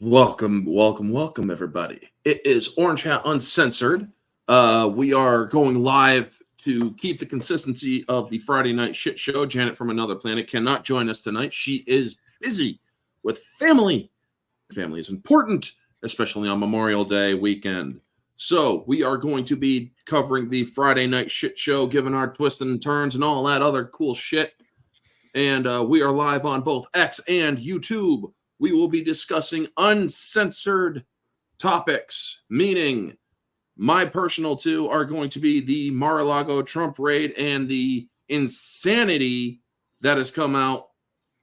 Welcome, everybody. It is Orange Hat Uncensored. We are going live to keep the consistency of the Friday night shit show. Janet from another planet cannot join us tonight. She is busy with family. Family is important, especially on Memorial Day weekend. So we are going to be covering the Friday night shit show, giving our twists and turns and all that other cool shit. And we are live on both X and YouTube. We will be discussing uncensored topics, meaning my personal two are going to be the Mar-a-Lago Trump raid and the insanity that has come out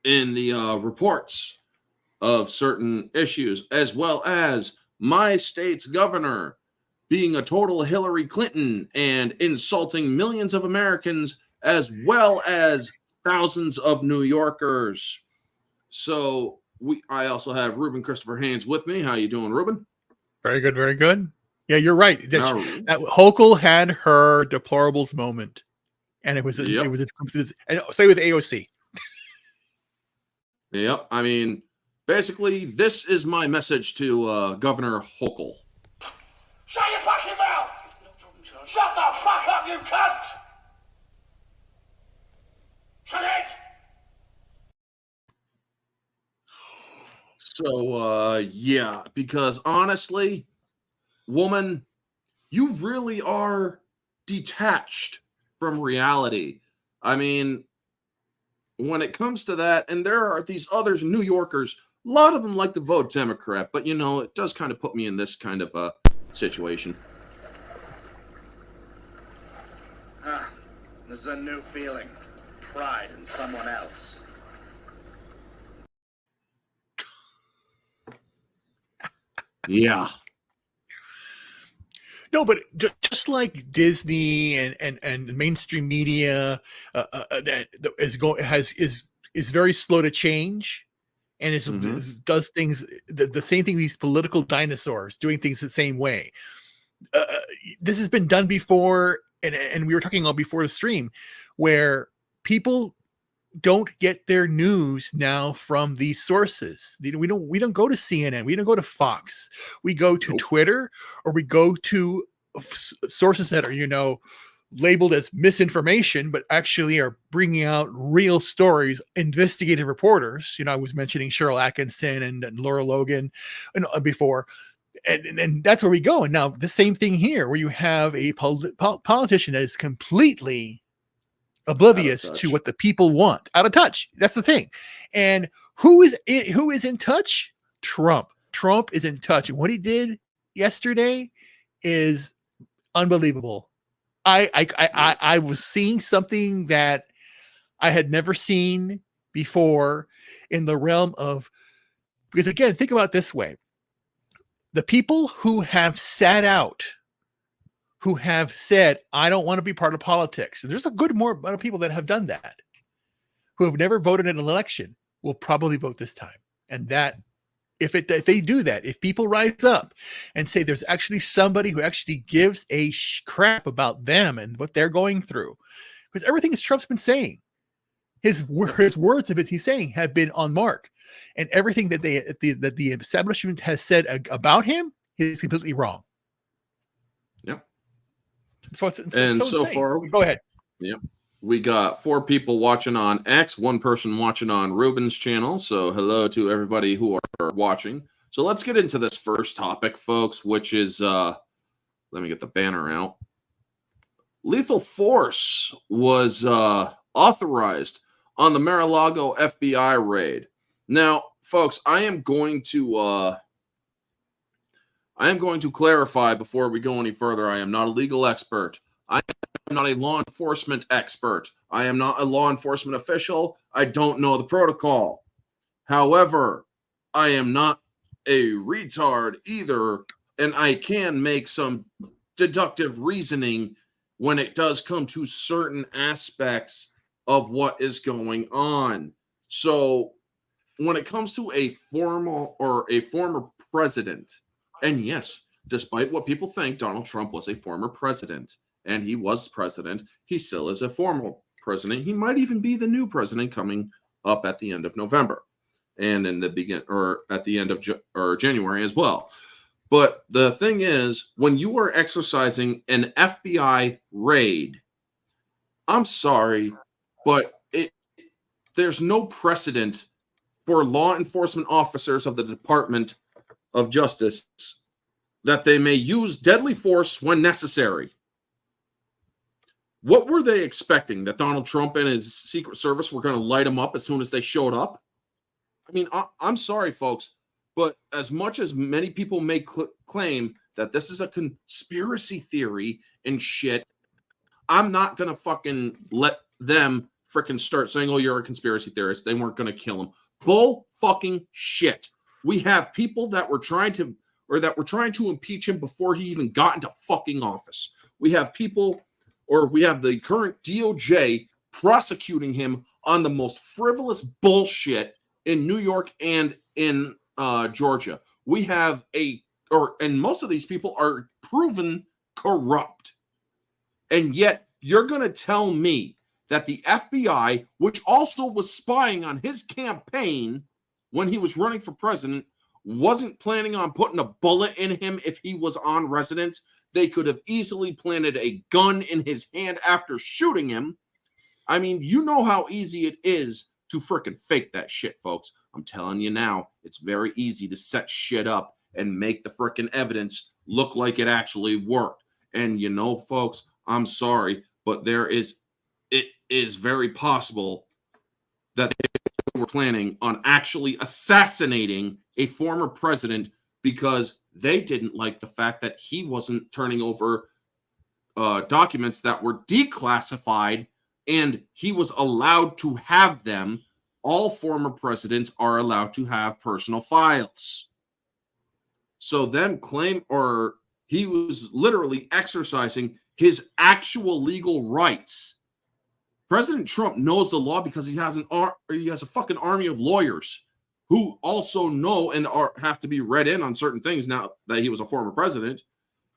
in the reports of certain issues, as well as my state's governor being a total Hillary Clinton and insulting millions of Americans, as well as thousands of New Yorkers. So I also have Ruben Christopher Haynes with me. How you doing, Ruben? Very good, very good. Yeah, you're right. That Hochul had her deplorables moment, and it was and same with AOC. Yep. I mean, basically, this is my message to Governor Hochul. Shut your fucking mouth! Shut the fuck up, you cunt! Shut it! So, yeah, because honestly, woman, you really are detached from reality. I mean, when it comes to that, and there are these others, New Yorkers, a lot of them like to vote Democrat, but, you know, it does kind of put me in this kind of a situation. This is a new feeling. Pride in someone else. Yeah. No, but just like Disney and mainstream media that is very slow to change, and does things the same thing. These political dinosaurs doing things the same way. This has been done before, and we were talking about before the stream, where people don't get their news now from these sources. We don't go to CNN, we don't go to Fox, we go to Twitter, or we go to sources that are labeled as misinformation, but actually are bringing out real stories. Investigative reporters, I was mentioning Cheryl Atkinson and Laura Logan before, and that's where we go. And now the same thing here, where you have a politician that is completely oblivious to what the people want, out of touch. That's the thing. And who is in touch? Trump is in touch, and what he did yesterday is unbelievable. I was seeing something that I had never seen before in the realm of, because again, think about it this way: the people who have sat out, who have said, I don't want to be part of politics. And there's a good amount of people that have done that, who have never voted in an election, will probably vote this time. And that, if they do that, if people rise up and say there's actually somebody who actually gives a crap about them and what they're going through, because everything Trump's been saying, his words of it he's saying have been on mark, and everything that the establishment has said about him is completely wrong. Yep. So far, go ahead. Yep. We got 4 people watching on X, 1 person watching on Ruben's channel. So hello to everybody who are watching. So let's get into this first topic, folks, which is, let me get the banner out. Lethal force was authorized on the Mar-a-Lago FBI raid. Now, folks, I am going to clarify before we go any further. I am not a legal expert. I am not a law enforcement expert. I am not a law enforcement official. I don't know the protocol. However, I am not a retard either, and I can make some deductive reasoning when it does come to certain aspects of what is going on. So when it comes to a former president, and yes, despite what people think, Donald Trump was a former president, and he was president. He still is a former president. He might even be the new president coming up at the end of November. and in the at the end of January as well. But the thing is, when you are exercising an FBI raid, I'm sorry, but there's no precedent for law enforcement officers of the Department of Justice that they may use deadly force when necessary. What were they expecting? That Donald Trump and his Secret Service were going to light them up as soon as they showed up? I mean, I'm sorry, folks, but as much as many people may claim that this is a conspiracy theory and shit, I'm not going to fucking let them freaking start saying, oh, you're a conspiracy theorist. They weren't going to kill him. Bull fucking shit. We have people that were trying to impeach him before he even got into fucking office. We have the current DOJ prosecuting him on the most frivolous bullshit in New York and in Georgia. We have and most of these people are proven corrupt. And yet you're going to tell me that the FBI, which also was spying on his campaign when he was running for president, wasn't planning on putting a bullet in him if he was on residence. They could have easily planted a gun in his hand after shooting him. I mean, you know how easy it is to freaking fake that shit, folks. I'm telling you now, it's very easy to set shit up and make the freaking evidence look like it actually worked. And you know, folks, I'm sorry, but it is very possible that they were planning on actually assassinating a former president because they didn't like the fact that he wasn't turning over documents that were declassified, and he was allowed to have them. All former presidents are allowed to have personal files. So them he was literally exercising his actual legal rights. President Trump knows the law because he has a fucking army of lawyers who also know and have to be read in on certain things now that he was a former president.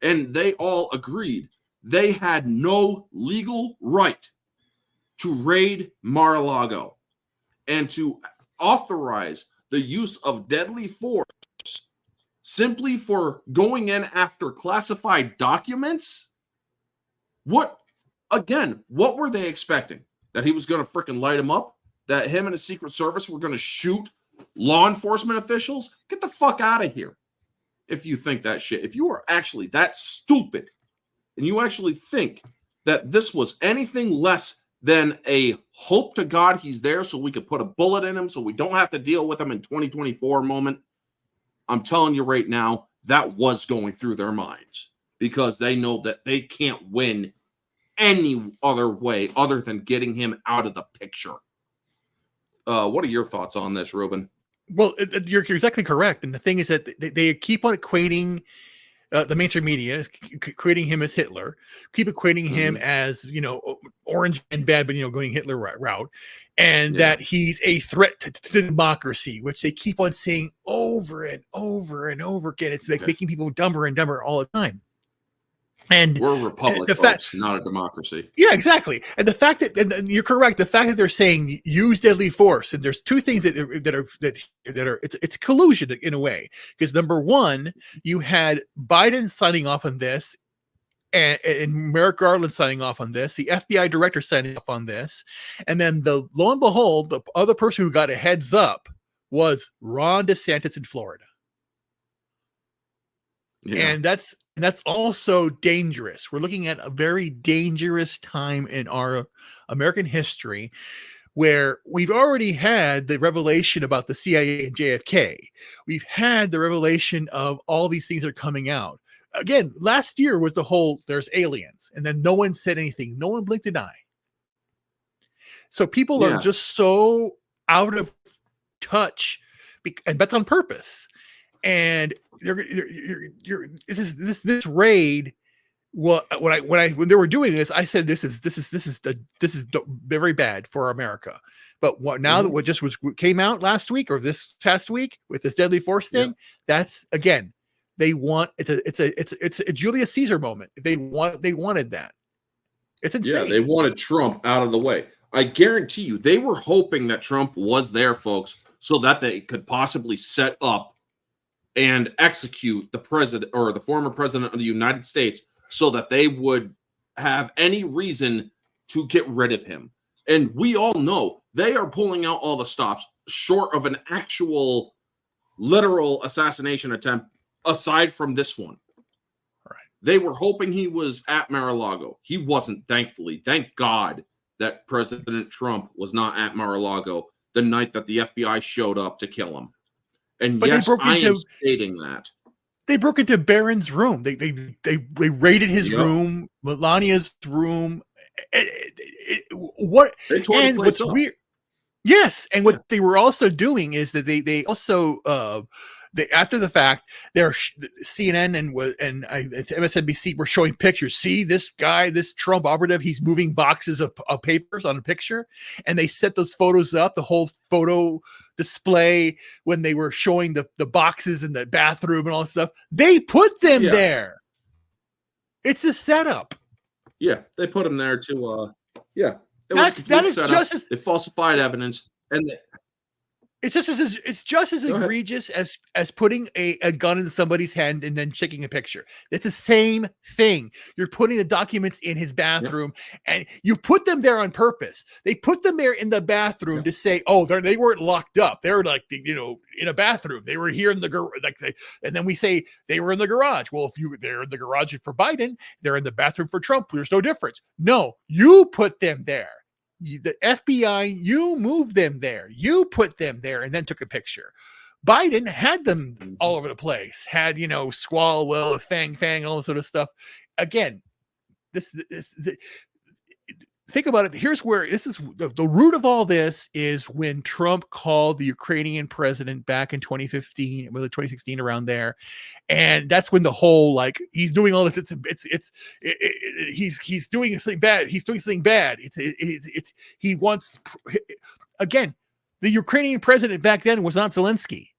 And they all agreed they had no legal right to raid Mar-a-Lago and to authorize the use of deadly force simply for going in after classified documents. What were they expecting? That he was going to freaking light him up? That him and his Secret Service were going to shoot law enforcement officials? Get the fuck out of here. If you think that shit. If you are actually that stupid and you actually think that this was anything less than a hope to God he's there so we could put a bullet in him so we don't have to deal with him in 2024 moment, I'm telling you right now, that was going through their minds because they know that they can't win any other way other than getting him out of the picture. What are your thoughts on this, Ruben? Well, you're exactly correct. And the thing is that they keep on equating the mainstream media, equating him as Hitler, keep equating him as, orange and bad, but, going Hitler route, and that he's a threat to democracy, which they keep on saying over and over and over again. It's like making people dumber and dumber all the time. And we're a republic, folks, not a democracy. Yeah, exactly. And the fact that and you're correct, the fact that they're saying use deadly force, and there's two things that are it's collusion in a way. Because number one, you had Biden signing off on this, and Merrick Garland signing off on this, the FBI director signing off on this, and then lo and behold, the other person who got a heads up was Ron DeSantis in Florida. Yeah. And that's also dangerous. We're looking at a very dangerous time in our American history where we've already had the revelation about the CIA and JFK. We've had the revelation of all these things that are coming out. Again, last year was the whole there's aliens, and then no one said anything. No one blinked an eye. So people are just so out of touch, and that's on purpose. And this raid. Well, when they were doing this, I said this is very bad for America. But now that what came out last week or this past week with this deadly force thing, that's again they want it's a Julius Caesar moment. They wanted that. It's insane. Yeah, they wanted Trump out of the way. I guarantee you, they were hoping that Trump was there, folks, so that they could possibly set up and execute the president or the former president of the United States so that they would have any reason to get rid of him. And we all know they are pulling out all the stops short of an actual literal assassination attempt aside from this one. Right. They were hoping he was at Mar-a-Lago. He wasn't, thankfully. Thank God that President Trump was not at Mar-a-Lago the night that the FBI showed up to kill him. And But yes, I am stating that. They broke into Barron's room. They raided his room, Melania's room. What? They tore the place up. Weird? Yes, and what they were also doing is that they also after the fact, CNN and MSNBC were showing pictures. See this guy, this Trump operative, he's moving boxes of papers on a picture, and they set those photos up. The whole photo display when they were showing the boxes in the bathroom and all that stuff. They put them there. It's a setup. Yeah, they put him there to It that is just as they falsified evidence, and it's just as egregious as putting a gun in somebody's hand and then taking a picture. It's the same thing. You're putting the documents in his bathroom, and you put them there on purpose. They put them there in the bathroom to say, "Oh, they weren't locked up. They were like in a bathroom. They were here in the garage." And then we say they were in the garage. Well, they're in the garage for Biden, they're in the bathroom for Trump. There's no difference. No, you put them there. The FBI, you moved them there. You put them there and then took a picture. Biden had them all over the place. Had, Squall, Will, Fang, all this sort of stuff. Again, this think about it. Here's where this is the root of all this is when Trump called the Ukrainian president back in 2015, well, 2016, around there. And that's when the whole, he's doing all this. He's doing something bad. He's doing something bad. He wants, again, the Ukrainian president back then was not Zelensky.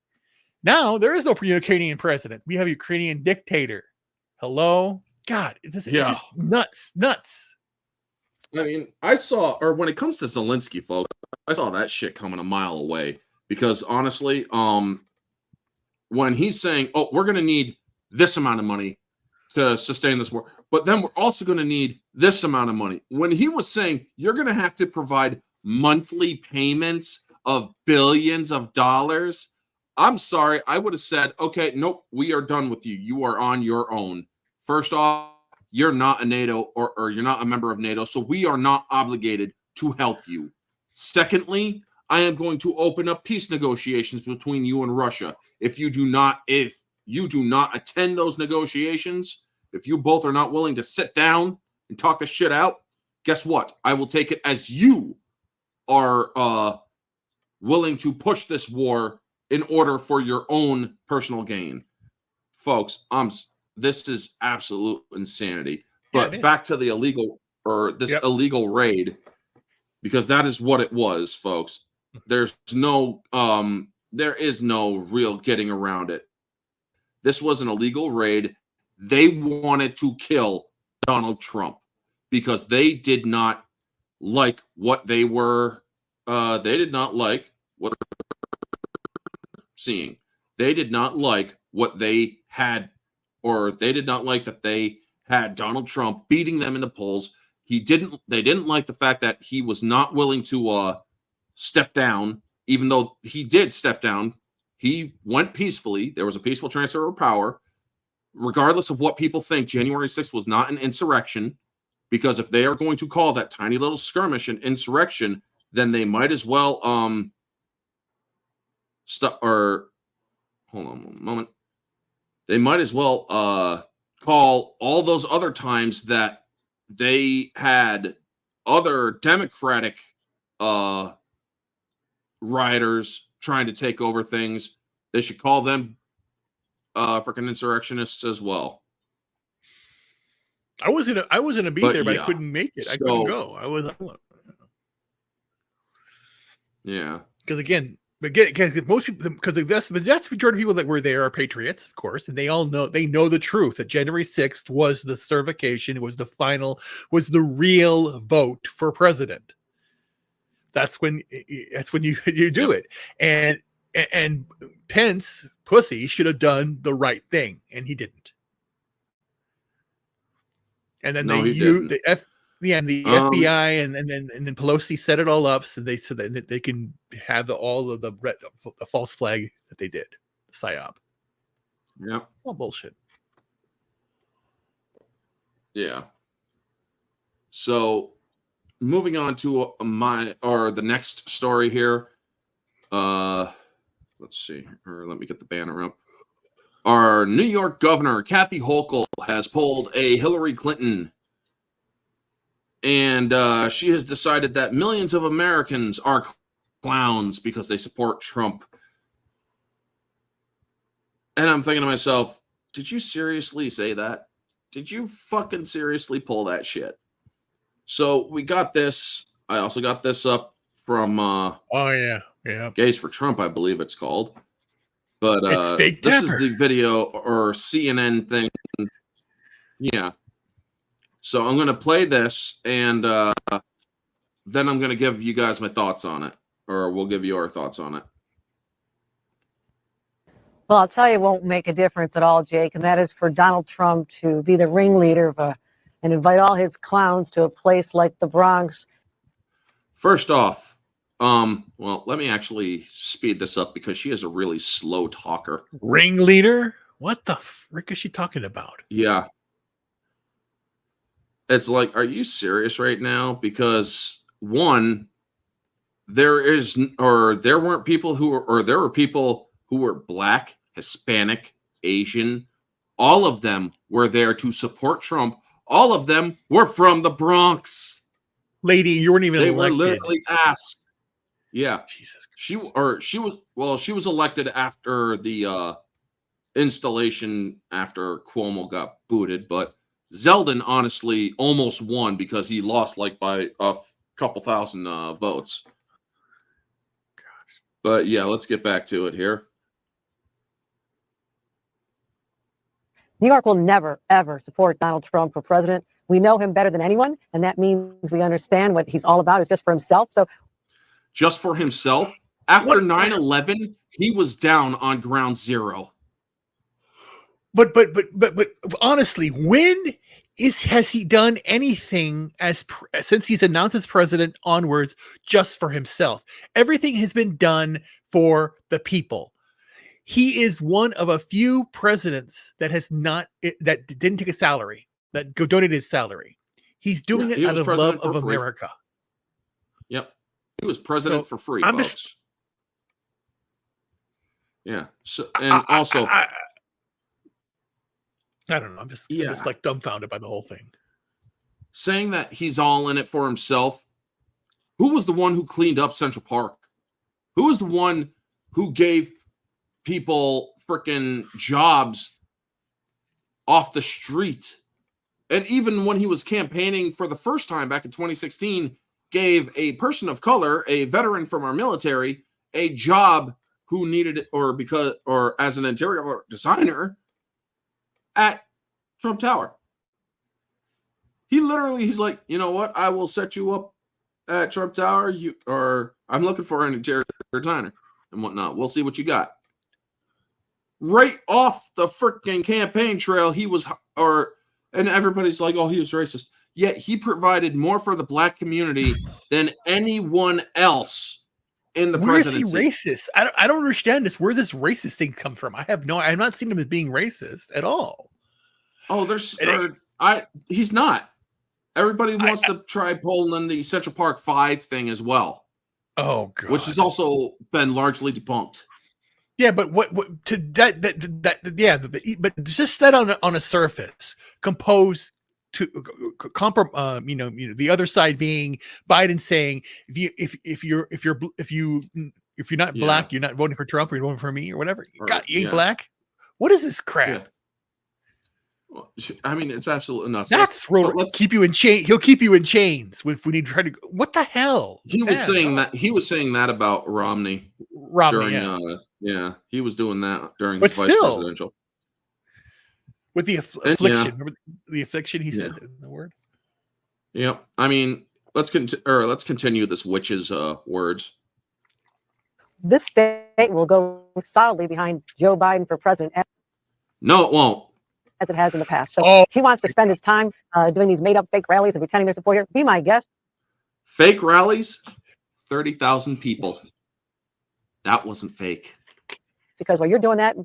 Now there is no Ukrainian president. We have a Ukrainian dictator. Hello? God, it's just nuts. I mean, when it comes to Zelensky, folks, I saw that shit coming a mile away because honestly, when he's saying, "Oh, we're going to need this amount of money to sustain this war, but then we're also going to need this amount of money," when he was saying you're going to have to provide monthly payments of billions of dollars, I'm sorry, I would have said, "Okay, nope, we are done with you. You are on your own." First off, you're not a NATO or you're not a member of NATO, so we are not obligated to help you. Secondly, I am going to open up peace negotiations between you and Russia. If you do not attend those negotiations, if you both are not willing to sit down and talk the shit out, guess what? I will take it as you are willing to push this war in order for your own personal gain. Folks, this is absolute insanity. But back to the illegal illegal raid, because that is what it was, folks. There is no real getting around it. This was an illegal raid. They wanted to kill Donald Trump because they did not like what they were. They did not like what they were seeing. They did not like what they had. Or they did not like that they had Donald Trump beating them in the polls. They didn't like the fact that he was not willing to step down, even though he did step down. He went peacefully. There was a peaceful transfer of power. Regardless of what people think, January 6th was not an insurrection, because if they are going to call that tiny little skirmish an insurrection, then they might as well hold on one moment. They might as well call all those other times that they had other Democratic rioters trying to take over things. They should call them freaking insurrectionists as well. I was gonna be there, but I couldn't make it. I couldn't go. Yeah, because again, most people, because the vast majority of people that were there are patriots, of course, and they know the truth that January 6th was the certification, was the real vote for president. That's when you do it. And and Pence, pussy, should have done the right thing, and he didn't. And then the FBI and then Pelosi set it all up so that they can have all of the false flag that they did, the psyop. Yeah, it's all bullshit. Yeah. So, moving on to the next story here. Let's see, or let me get the banner up. Our New York governor, Kathy Hochul, has pulled a Hillary Clinton, and she has decided that millions of Americans are clowns because they support Trump. And I'm thinking to myself, did you seriously say that? Did you fucking seriously pull that shit? So we got this. I also got this up from Gays for Trump, I believe it's called. But it's fake this Dapper. is the video or CNN thing. Yeah. So I'm going to play this, and then I'm going to give you guys my thoughts on it, or we'll give you our thoughts on it. Well, I'll tell you, it won't make a difference at all, Jake, and that is for Donald Trump to be the ringleader of and invite all his clowns to a place like the Bronx. First off, well, let me actually speed this up because she is a really slow talker. Ringleader? What the frick is she talking about? Yeah. It's like, are you serious right now? Because one, there were people who were Black, Hispanic, Asian. All of them were there to support Trump. All of them were from the Bronx. Lady, you weren't even elected. They were literally asked. Yeah. Jesus Christ. She was elected after the installation after Cuomo got booted, but Zeldin honestly almost won because he lost like by a couple thousand votes. Gosh. But yeah, let's get back to it here. New York will never, ever support Donald Trump for president. We know him better than anyone, and that means we understand what he's all about is just for himself. So, just for himself? After 9/11, he was down on ground zero. But honestly, when has he done anything since he's announced as president onwards just for himself? Everything has been done for the people. He is one of a few presidents that didn't take a salary, that donated his salary. He's doing it out of love of America. Yep. He was president for free, folks. Yeah. So, and also, I don't know. I'm just like dumbfounded by the whole thing. Saying that he's all in it for himself. Who was the one who cleaned up Central Park? Who was the one who gave people freaking jobs off the street? And even when he was campaigning for the first time back in 2016, gave a person of color, a veteran from our military, a job who needed it or as an interior designer at Trump Tower. He's like, you know what? I will set you up at Trump Tower. I'm looking for an interior designer and whatnot. We'll see what you got. Right off the freaking campaign trail, and everybody's like, oh, he was racist. Yet he provided more for the Black community than anyone else in the presidency. Where is he racist? I don't understand this. Where does this racist thing come from? I've not seen him as being racist at all. Oh, he's not. Everybody wants to try pulling the Central Park 5 thing as well. Oh, God. Which has also been largely debunked. Yeah, but what to that yeah, but just that on a surface, composed to the other side being Biden saying if you're not Black, you're not voting for Trump, or you're voting for me or whatever. You ain't Black. What is this crap? Yeah. Well, I mean, it's absolutely nuts. That's keep you in chain. He'll keep you in chains if we need to try to. What the hell? He was saying that about Romney. He was doing that during his vice presidential. With the affliction, remember the affliction he said in the word. Yeah, I mean, let's continue this witch's words. this state will go solidly behind Joe Biden for president No, it won't. as it has in the past. So if he wants to spend his time doing these made-up fake rallies and pretending they're support here, be my guest. Fake rallies, 30,000 people. That wasn't fake. Because while you're doing that,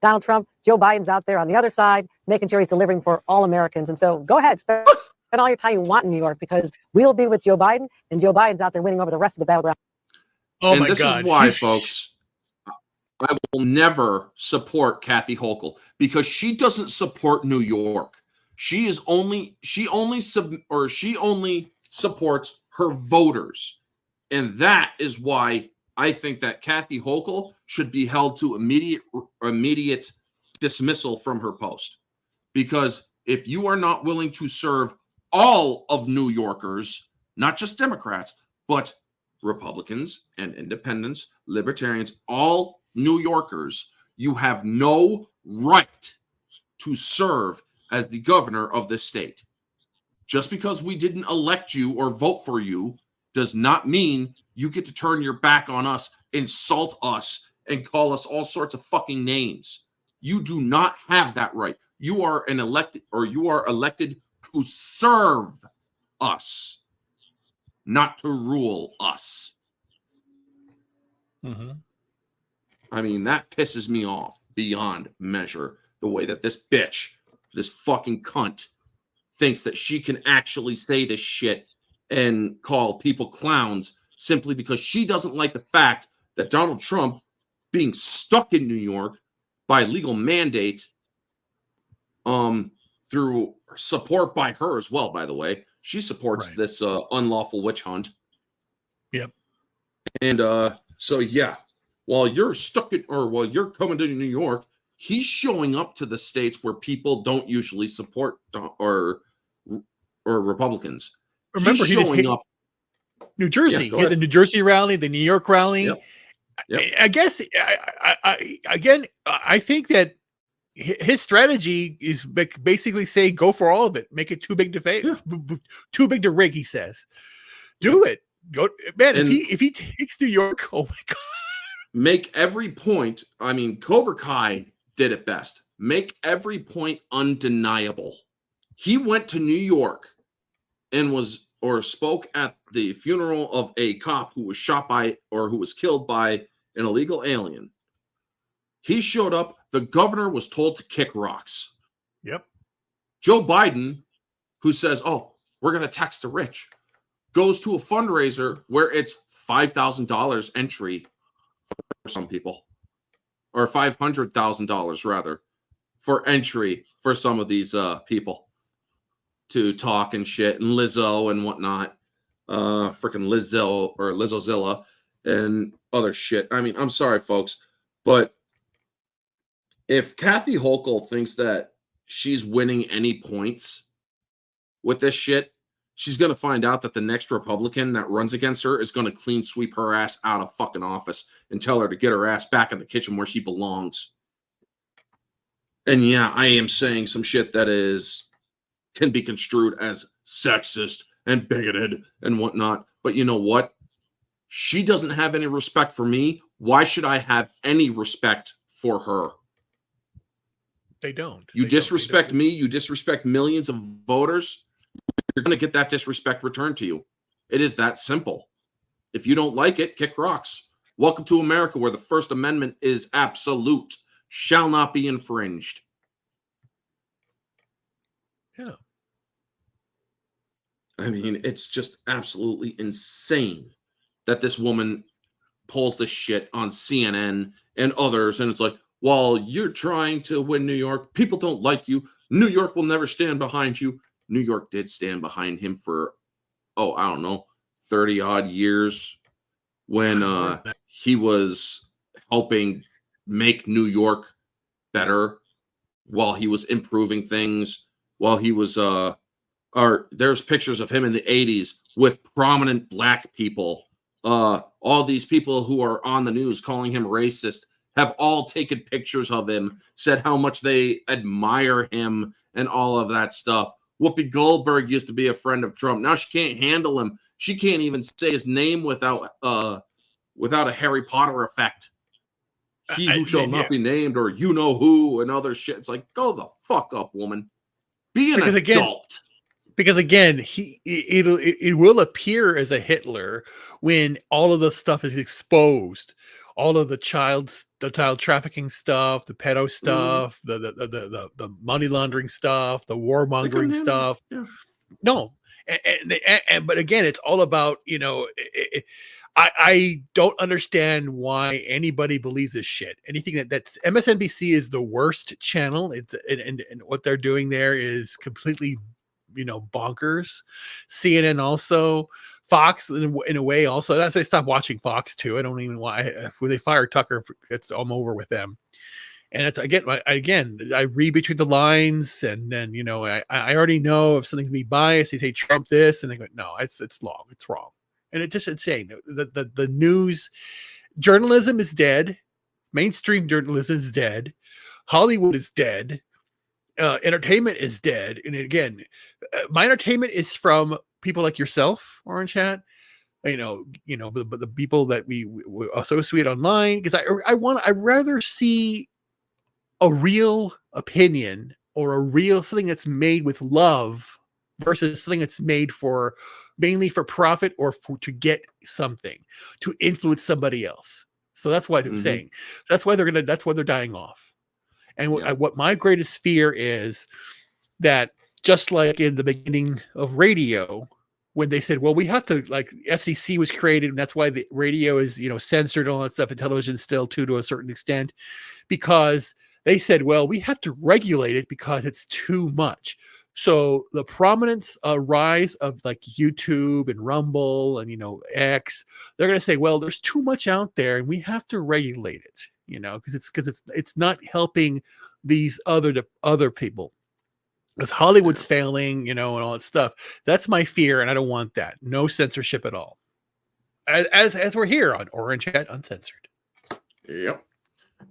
Donald Trump, Joe Biden's out there on the other side, making sure he's delivering for all Americans. And so go ahead, spend all your time you want in New York, because we'll be with Joe Biden, and Joe Biden's out there winning over the rest of the battleground. Oh and my this God. is why, folks, I will never support Kathy Hochul, because she doesn't support New York. She only supports her voters. And that is why I think that Kathy Hochul should be held to immediate dismissal from her post. Because if you are not willing to serve all of New Yorkers, not just Democrats, but Republicans and independents, libertarians, all New Yorkers, you have no right to serve as the governor of this state. Just because we didn't elect you or vote for you does not mean you get to turn your back on us, insult us, and call us all sorts of fucking names. You do not have that right. You are elected to serve us, not to rule us. Mm-hmm. I mean, that pisses me off beyond measure, the way that this bitch, this fucking cunt, thinks that she can actually say this shit and call people clowns simply because she doesn't like the fact that Donald Trump being stuck in New York by legal mandate, through support by her as well, by the way. She supports this unlawful witch hunt. Yep. And so yeah, while you're coming to New York, he's showing up to the states where people don't usually support or Republicans. Remember, he's showing up. New Jersey. Yeah, He had the New Jersey rally, the New York rally. Yep. Yep. I guess I think that his strategy is basically say go for all of it, make it too big to fail, too big to rig. He says, do it. Go, man. And if he takes New York, oh my God. Make every point. I mean, Cobra Kai did it best. Make every point undeniable. He went to New York and spoke at the funeral of a cop who was shot by or who was killed by an illegal alien. He showed up. The governor was told to kick rocks. Yep. Joe Biden, who says, "Oh, we're going to tax the rich," goes to a fundraiser where it's $5,000 entry for some people, or $500,000 rather, for entry for some of these people to talk and shit, and Lizzo and whatnot, freaking Lizzo or Lizzozilla and other shit. I mean, I'm sorry, folks, but if Kathy Hochul thinks that she's winning any points with this shit, she's going to find out that the next Republican that runs against her is going to clean sweep her ass out of fucking office and tell her to get her ass back in the kitchen where she belongs. And yeah, I am saying some shit that can be construed as sexist and bigoted and whatnot. But you know what? She doesn't have any respect for me. Why should I have any respect for her? They don't. You disrespect me. You disrespect millions of voters. You're going to get that disrespect returned to you. It is that simple. If you don't like it, kick rocks. Welcome to America, where the First Amendment is absolute, shall not be infringed. Yeah. I mean, it's just absolutely insane that this woman pulls this shit on CNN and others, and it's like, while you're trying to win New York, people don't like you. New York will never stand behind you. New York did stand behind him for, I don't know, 30 odd years when he was helping make New York better while he was improving things, while he was, there's pictures of him in the 80s with prominent black people. All these people who are on the news calling him racist have all taken pictures of him, said how much they admire him and all of that stuff. Whoopi Goldberg used to be a friend of Trump. Now she can't handle him. She can't even say his name without without a Harry Potter effect. He who shall not be named, or you know who, and other shit. It's like, go the fuck up, woman. Be an adult. Because again, it will appear as a Hitler when all of the stuff is exposed, all of the child trafficking stuff, the pedo stuff, the money laundering stuff, the warmongering stuff. Yeah. No, but again, it's all about, you know. I don't understand why anybody believes this shit. Anything that's MSNBC is the worst channel. It's and what they're doing there is completely, you know, bonkers. CNN also, Fox in a way also. I say stop watching Fox too. I don't even why when they fire Tucker, I'm over with them. And it's again, I read between the lines, and then, you know, I already know if something's be biased. They say Trump this, and they go, no, it's wrong. And it's just insane. The news journalism is dead. Mainstream journalism is dead. Hollywood is dead. Entertainment is dead. And again, my entertainment is from people like yourself, Orange Hat. You know, but the people that we associate online, because I'd rather see a real opinion or a real something that's made with love versus something that's made for mainly for profit or to get something to influence somebody else. So that's why I'm saying that's why they're dying off. And what my greatest fear is that just like in the beginning of radio, when they said, well, we have to, like, FCC was created, and that's why the radio is, you know, censored and all that stuff, and television still too, to a certain extent, because they said, well, we have to regulate it because it's too much. So the prominence rise of like YouTube and Rumble and, you know, X, they're going to say, well, there's too much out there and we have to regulate it, you know, because it's not helping these other people. Because Hollywood's failing, you know, and all that stuff. That's my fear, and I don't want that. No censorship at all. As we're here on Orange Hat Uncensored. Yep.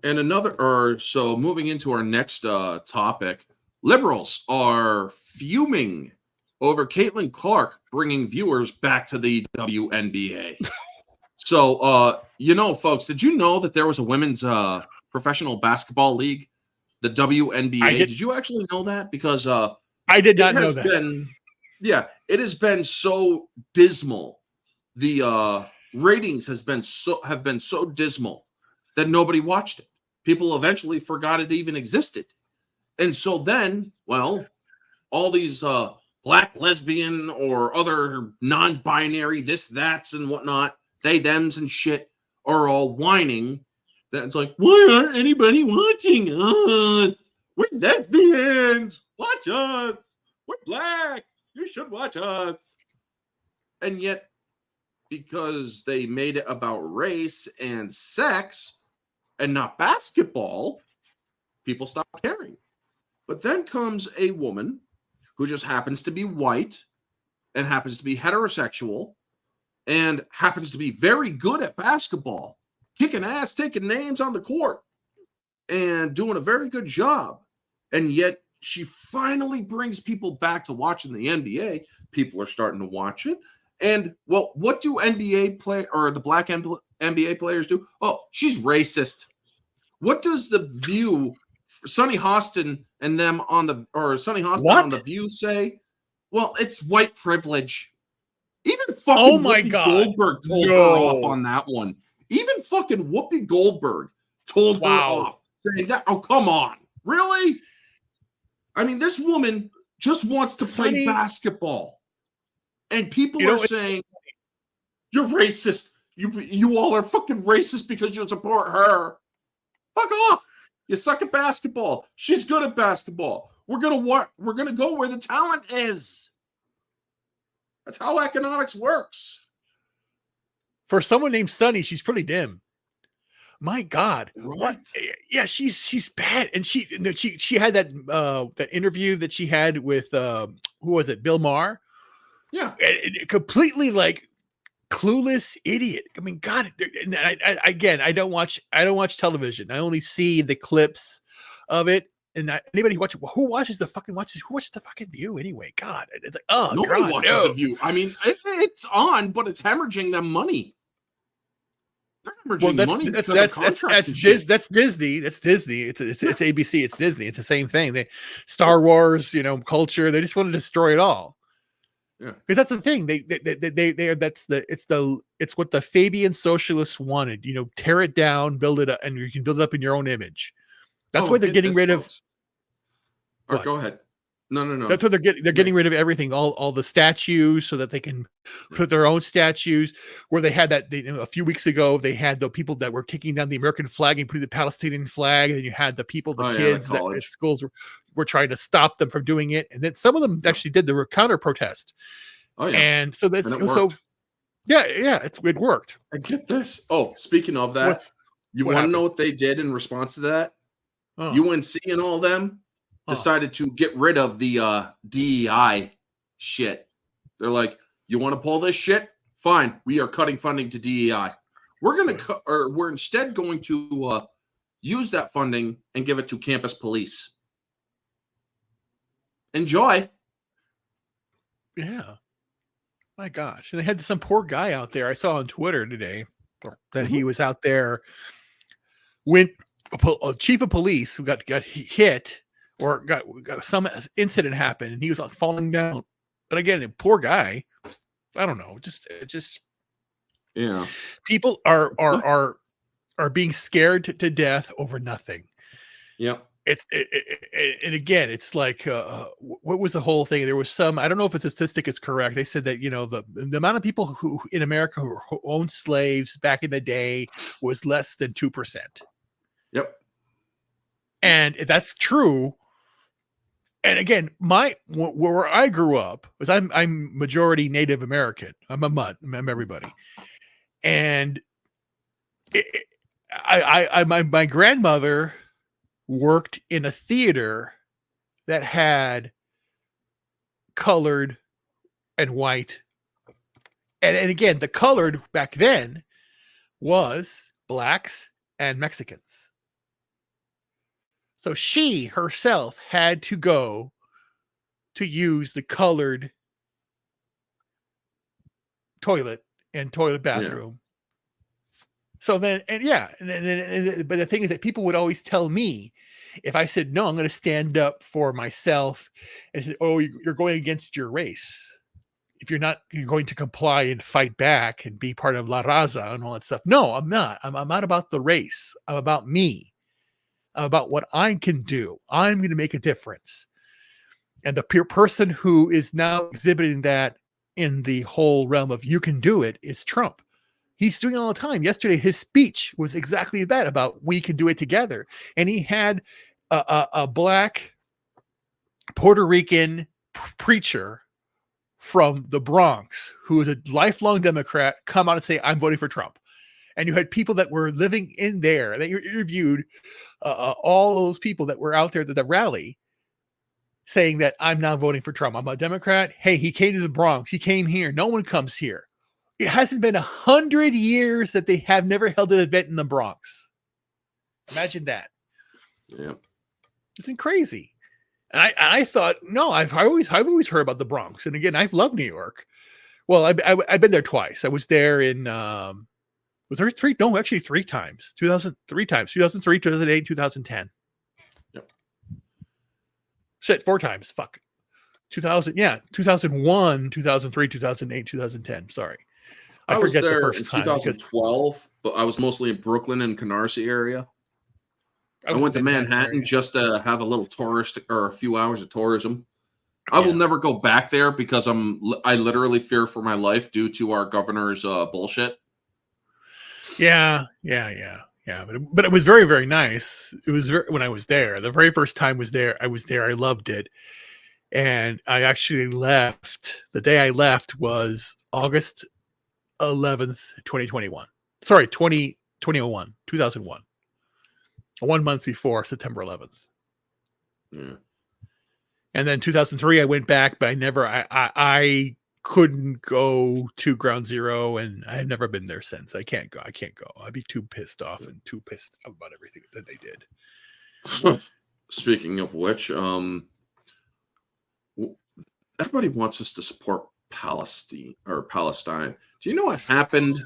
And so moving into our next topic, liberals are fuming over Caitlin Clark bringing viewers back to the WNBA. So, you know, folks, did you know that there was a women's professional basketball league? The WNBA. Did you actually know that? Because I did not know that. It has been so dismal. The ratings have been so dismal that nobody watched it. People eventually forgot it even existed. And so then, well, all these black, lesbian, or other non-binary this, that's, and whatnot, they, thems, and shit are all whining. That's like, why aren't anybody watching us? We're lesbians. Watch us. We're black. You should watch us. And yet, because they made it about race and sex and not basketball, people stop caring. But then comes a woman who just happens to be white and happens to be heterosexual and happens to be very good at basketball, kicking ass, taking names on the court, and doing a very good job. And yet she finally brings people back to watching the NBA. People are starting to watch it. And, well, what do the black NBA players do? Oh, she's racist. What does the View, Sonny Hostin and them on the View say? Well, it's white privilege. Even fucking Goldberg told her off on that one. Even fucking Whoopi Goldberg told her off, saying that. Oh, come on. Really? I mean, this woman just wants to play basketball. And people are saying, you're racist. You all are fucking racist because you support her. Fuck off. You suck at basketball. She's good at basketball. We're gonna go where the talent is. That's how economics works. For someone named Sunny, she's pretty dim. My God, what? Yeah, she's bad, and she had that interview that she had with who was it, Bill Maher? Yeah, completely like clueless idiot. I mean, God, and I don't watch television. I only see the clips of it. And anybody who watches the fucking View anyway? God, it's like, oh, nobody watches the View. I mean, it's on, but it's hemorrhaging them money. They're Well, hemorrhaging money because of contracts and shit. That's Disney. That's Disney. It's ABC. It's Disney. It's the same thing. They Star Wars, culture. They just want to destroy it all. Yeah, because that's the thing. They it's what the Fabian socialists wanted. Tear it down, build it up, and you can build it up in your own image. That's why they're getting rid of. Or go ahead. No. That's what they're getting rid of everything, all the statues, so that they can put their own statues. Where they had that a few weeks ago, they had the people that were taking down the American flag and putting the Palestinian flag, and you had the people, kids that at schools were trying to stop them from doing it, and then some of them actually did the counter protest. Oh yeah, and so that's it it worked. And get this. Oh, speaking of that, you want to know what they did in response to that? UNC and all them decided to get rid of the DEI shit. They're like, you want to pull this shit? Fine. We are cutting funding to DEI. We're instead going to use that funding and give it to campus police. Enjoy. Yeah. My gosh. And they had some poor guy out there I saw on Twitter today that he was out there when a chief of police who got hit or got some incident happened and he was falling down. But again, a poor guy. I don't know. Just yeah. People are being scared to death over nothing. Yep. And again, it's like what was the whole thing? There was some, I don't know if the statistic is correct. They said that the amount of people who in America who owned slaves back in the day was less than 2%. Yep. And if that's true, and again, where I grew up was I'm majority Native American. I'm a mutt. I'm everybody, and my grandmother worked in a theater that had colored and white, and again, the colored back then was blacks and Mexicans. So she herself had to go to use the colored toilet and toilet bathroom. Yeah. So then, but the thing is that people would always tell me if I said, no, I'm going to stand up for myself and said, oh, you're going against your race. If you're going to comply and fight back and be part of La Raza and all that stuff. No, I'm not. I'm not about the race. I'm about me. About what I can do. I'm going to make a difference. And the person who is now exhibiting that in the whole realm of you can do it is Trump. He's doing it all the time. Yesterday, his speech was exactly that, about we can do it together. And he had a black Puerto Rican preacher from the Bronx who is a lifelong Democrat come out and say, I'm voting for Trump. And you had people that were living in there that you interviewed, all those people that were out there at the rally saying that I'm now voting for Trump. I'm a Democrat. Hey, he came to the Bronx. He came here. No one comes here. It hasn't been 100 years that they have never held an event in the Bronx. Imagine that. Yeah. It's crazy. And I thought, no, I've always heard about the Bronx. And again, I've loved New York. Well, I've been there twice. I was there in, was there three? No, actually 3 times. 3 times. 2003, 2008, 2010. Yep. Shit, 4 times. Fuck. 2001, 2003, 2008, 2010. Sorry. I forget the first time. 2012, but I was mostly in Brooklyn and Canarsie area. I went to Manhattan just to have a little tourist or a few hours of tourism. I will never go back there because I literally fear for my life due to our governor's bullshit. Yeah. But it was very, very nice. It was when I was there. The very first time I was there. I loved it. And I actually left. The day I left was August 11th, 2021. Sorry, 2001. 1 month before September 11th. Yeah. And then 2003, I went back, but I couldn't go to Ground Zero, and I have never been there since. I can't go. I'd be too pissed off and too pissed about everything that they did. Speaking of which, everybody wants us to support Palestine. Do you know what happened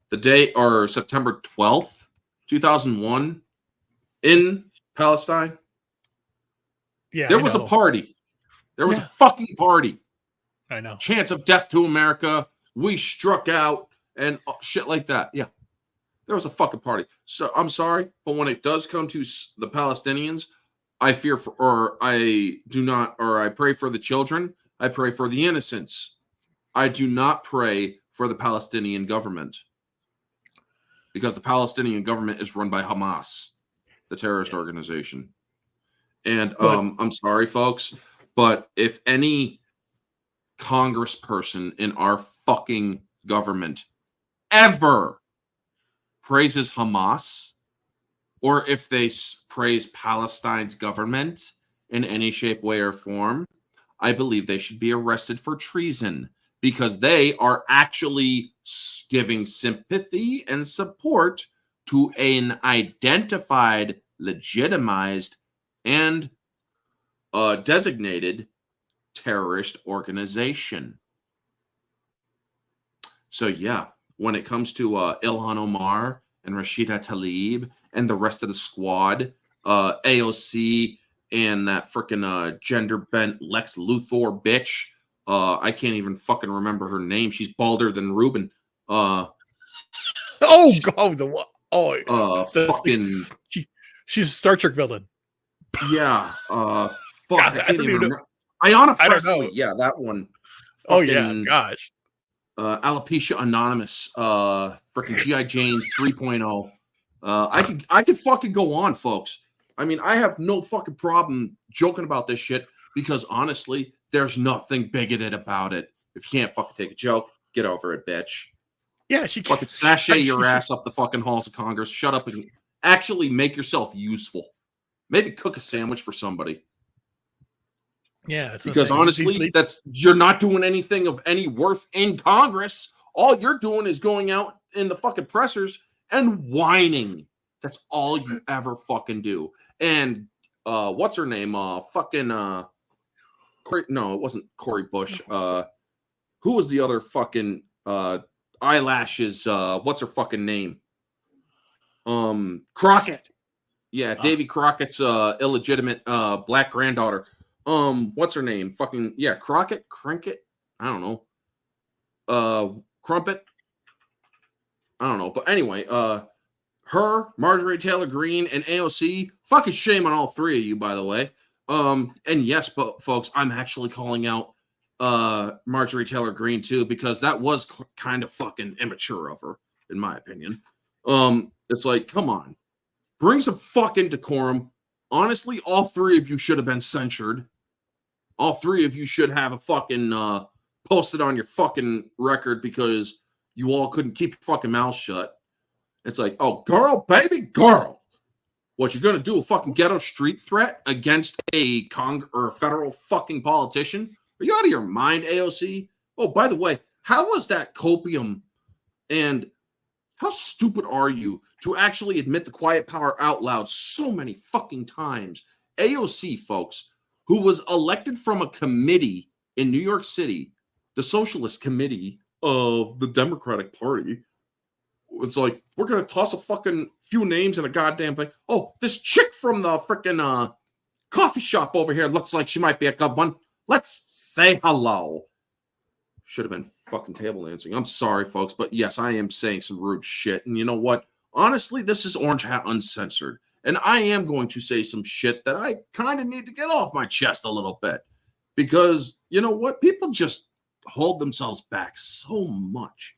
the day or September 12th, 2001 in Palestine? Yeah, There was a party. There was a fucking party. I know. Chance of death to America. We struck out and shit like that. Yeah. There was a fucking party. So I'm sorry, but when it does come to the Palestinians, I fear for, or I do not, or I pray for the children. I pray for the innocents. I do not pray for the Palestinian government, because the Palestinian government is run by Hamas, the terrorist organization. And I'm sorry, folks, but if any congressperson in our fucking government ever praises Hamas, or if they praise Palestine's government in any shape, way, or form, I believe they should be arrested for treason, because they are actually giving sympathy and support to an identified, legitimized, and designated terrorist organization. So yeah, when it comes to Ilhan Omar and Rashida Tlaib and the rest of the squad, AOC and that freaking gender-bent Lex Luthor bitch, I can't even fucking remember her name. She's balder than Ruben. The fucking she's a Star Trek villain. Yeah. Fuck. God, I can't even remember. Ayanna I don't Presley. know. Yeah, that one. Oh yeah, gosh. Alopecia Anonymous. Freaking G.I. Jane 3.0. I could fucking go on, folks. I mean, I have no fucking problem joking about this shit, because honestly, there's nothing bigoted about it. If you can't fucking take a joke, get over it, bitch. Yeah, she fucking sashay your ass up the fucking halls of Congress. Shut up and actually make yourself useful. Maybe cook a sandwich for somebody. Yeah, it's because honestly, that's you're not doing anything of any worth in Congress. All you're doing is going out in the fucking pressers and whining. That's all you ever fucking do. And what's her name? Corey, no, it wasn't Cori Bush. Who was the other fucking eyelashes? What's her fucking name? Crockett. Yeah, Davy Crockett's illegitimate black granddaughter. What's her name? Fucking yeah, Crockett, I don't know. Crumpet. I don't know. But anyway, her, Marjorie Taylor Greene, and AOC, fucking shame on all three of you, by the way. And yes, but folks, I'm actually calling out Marjorie Taylor Greene too, because that was kind of fucking immature of her, in my opinion. It's like, come on, bring some fucking decorum. Honestly, all three of you should have been censured. All three of you should have a fucking posted on your fucking record because you all couldn't keep your fucking mouth shut. It's like, oh, girl, baby, girl. What, you're going to do a fucking ghetto street threat against a federal fucking politician? Are you out of your mind, AOC? Oh, by the way, how was that copium? And how stupid are you to actually admit the quiet power out loud so many fucking times? AOC, folks, who was elected from a committee in New York City, the Socialist Committee of the Democratic Party. It's like, we're going to toss a fucking few names and a goddamn thing. Oh, this chick from the freaking coffee shop over here looks like she might be a good one. Let's say hello. Should have been fucking table dancing. I'm sorry, folks, but yes, I am saying some rude shit. And you know what? Honestly, this is Orange Hat Uncensored. And I am going to say some shit that I kind of need to get off my chest a little bit. Because, you know what? People just hold themselves back so much.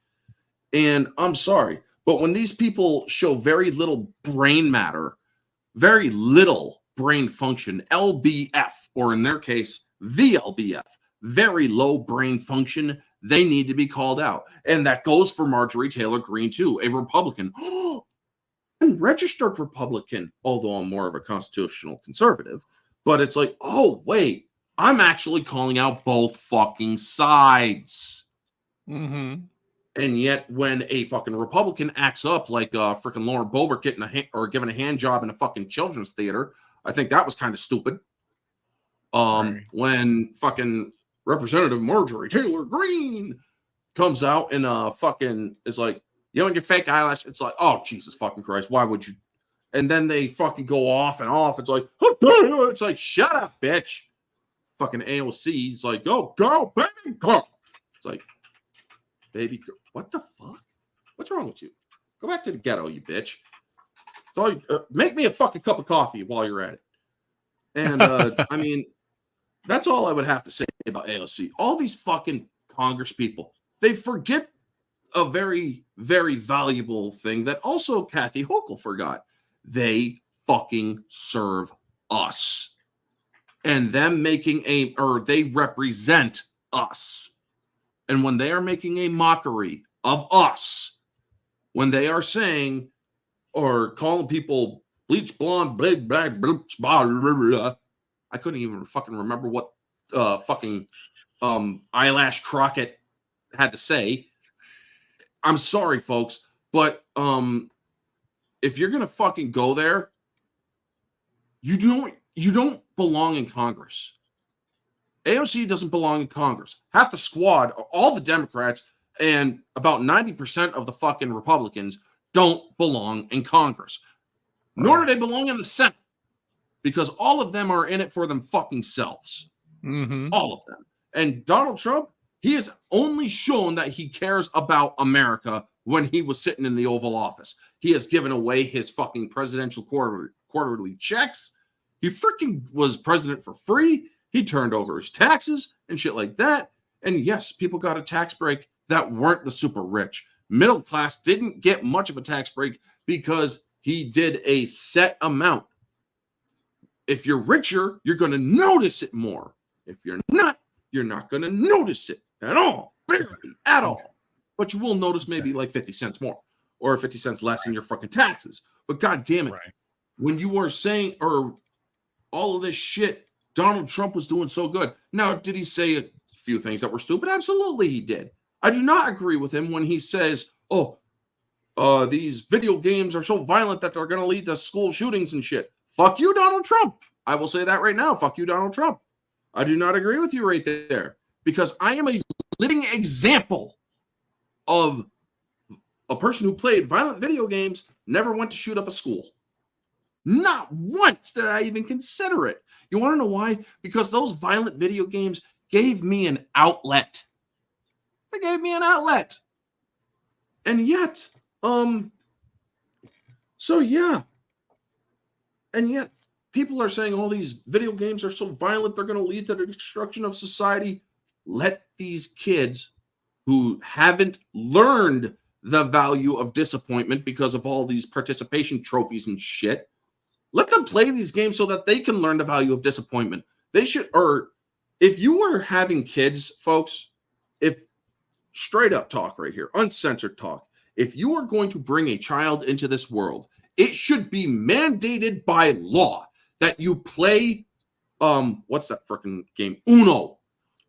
And I'm sorry, but when these people show very little brain matter, very little brain function, LBF, or in their case, VLBF, very low brain function, they need to be called out. And that goes for Marjorie Taylor Greene, too, a Republican. I'm registered Republican, although I'm more of a constitutional conservative. But it's like, oh, wait, I'm actually calling out both fucking sides. Mm-hmm. And yet, when a fucking Republican acts up like freaking Lauren Boebert getting giving a hand job in a fucking children's theater, I think that was kind of stupid. Right. When fucking Representative Marjorie Taylor Greene comes out and fucking is like, You know, and your fake eyelash, it's like, oh, Jesus fucking Christ, why would you? And then they fucking go off and off. It's like, it's like, shut up, bitch. Fucking AOC. It's like, go, baby, go. It's like, baby, girl. What the fuck? What's wrong with you? Go back to the ghetto, you bitch. So make me a fucking cup of coffee while you're at it. And I mean, that's all I would have to say about AOC. All these fucking Congress people, they forget a very, very valuable thing that also Kathy Hochul forgot. They fucking serve us. And them making they represent us. And when they are making a mockery of us, when they are saying or calling people bleach blonde, big black, I couldn't even fucking remember what fucking eyelash Crockett had to say. I'm sorry, folks, but if you're gonna fucking go there, you don't belong in Congress. AOC doesn't belong in Congress. Half the squad, all the Democrats, and about 90% of the fucking Republicans don't belong in Congress. Nor do they belong in the Senate. Because all of them are in it for them fucking selves. Mm-hmm. All of them. And Donald Trump, he has only shown that he cares about America when he was sitting in the Oval Office. He has given away his fucking presidential quarterly checks. He freaking was president for free. He turned over his taxes and shit like that. And yes, people got a tax break that weren't the super rich. Middle class didn't get much of a tax break because he did a set amount. If you're richer, you're going to notice it more. If you're not going to notice it at all. Barely at all. But you will notice maybe like 50 cents more or 50 cents less in your fucking taxes. But God damn it. Right. When you are saying or all of this shit, Donald Trump was doing so good. Now, did he say a few things that were stupid? Absolutely he did. I do not agree with him when he says, these video games are so violent that they're going to lead to school shootings and shit. Fuck you, Donald Trump. I will say that right now. Fuck you, Donald Trump. I do not agree with you right there because I am a living example of a person who played violent video games, never went to shoot up a school. Not once did I even consider it. You want to know why? Because those violent video games gave me an outlet. They gave me an outlet. And yet, so yeah. And yet, people are saying all these video games are so violent, they're going to lead to the destruction of society. Let these kids who haven't learned the value of disappointment because of all these participation trophies and shit, let them play these games so that they can learn the value of disappointment. They should, or if you are having kids, folks, if straight up talk right here, uncensored talk, if you are going to bring a child into this world, it should be mandated by law that you play, what's that freaking game? Uno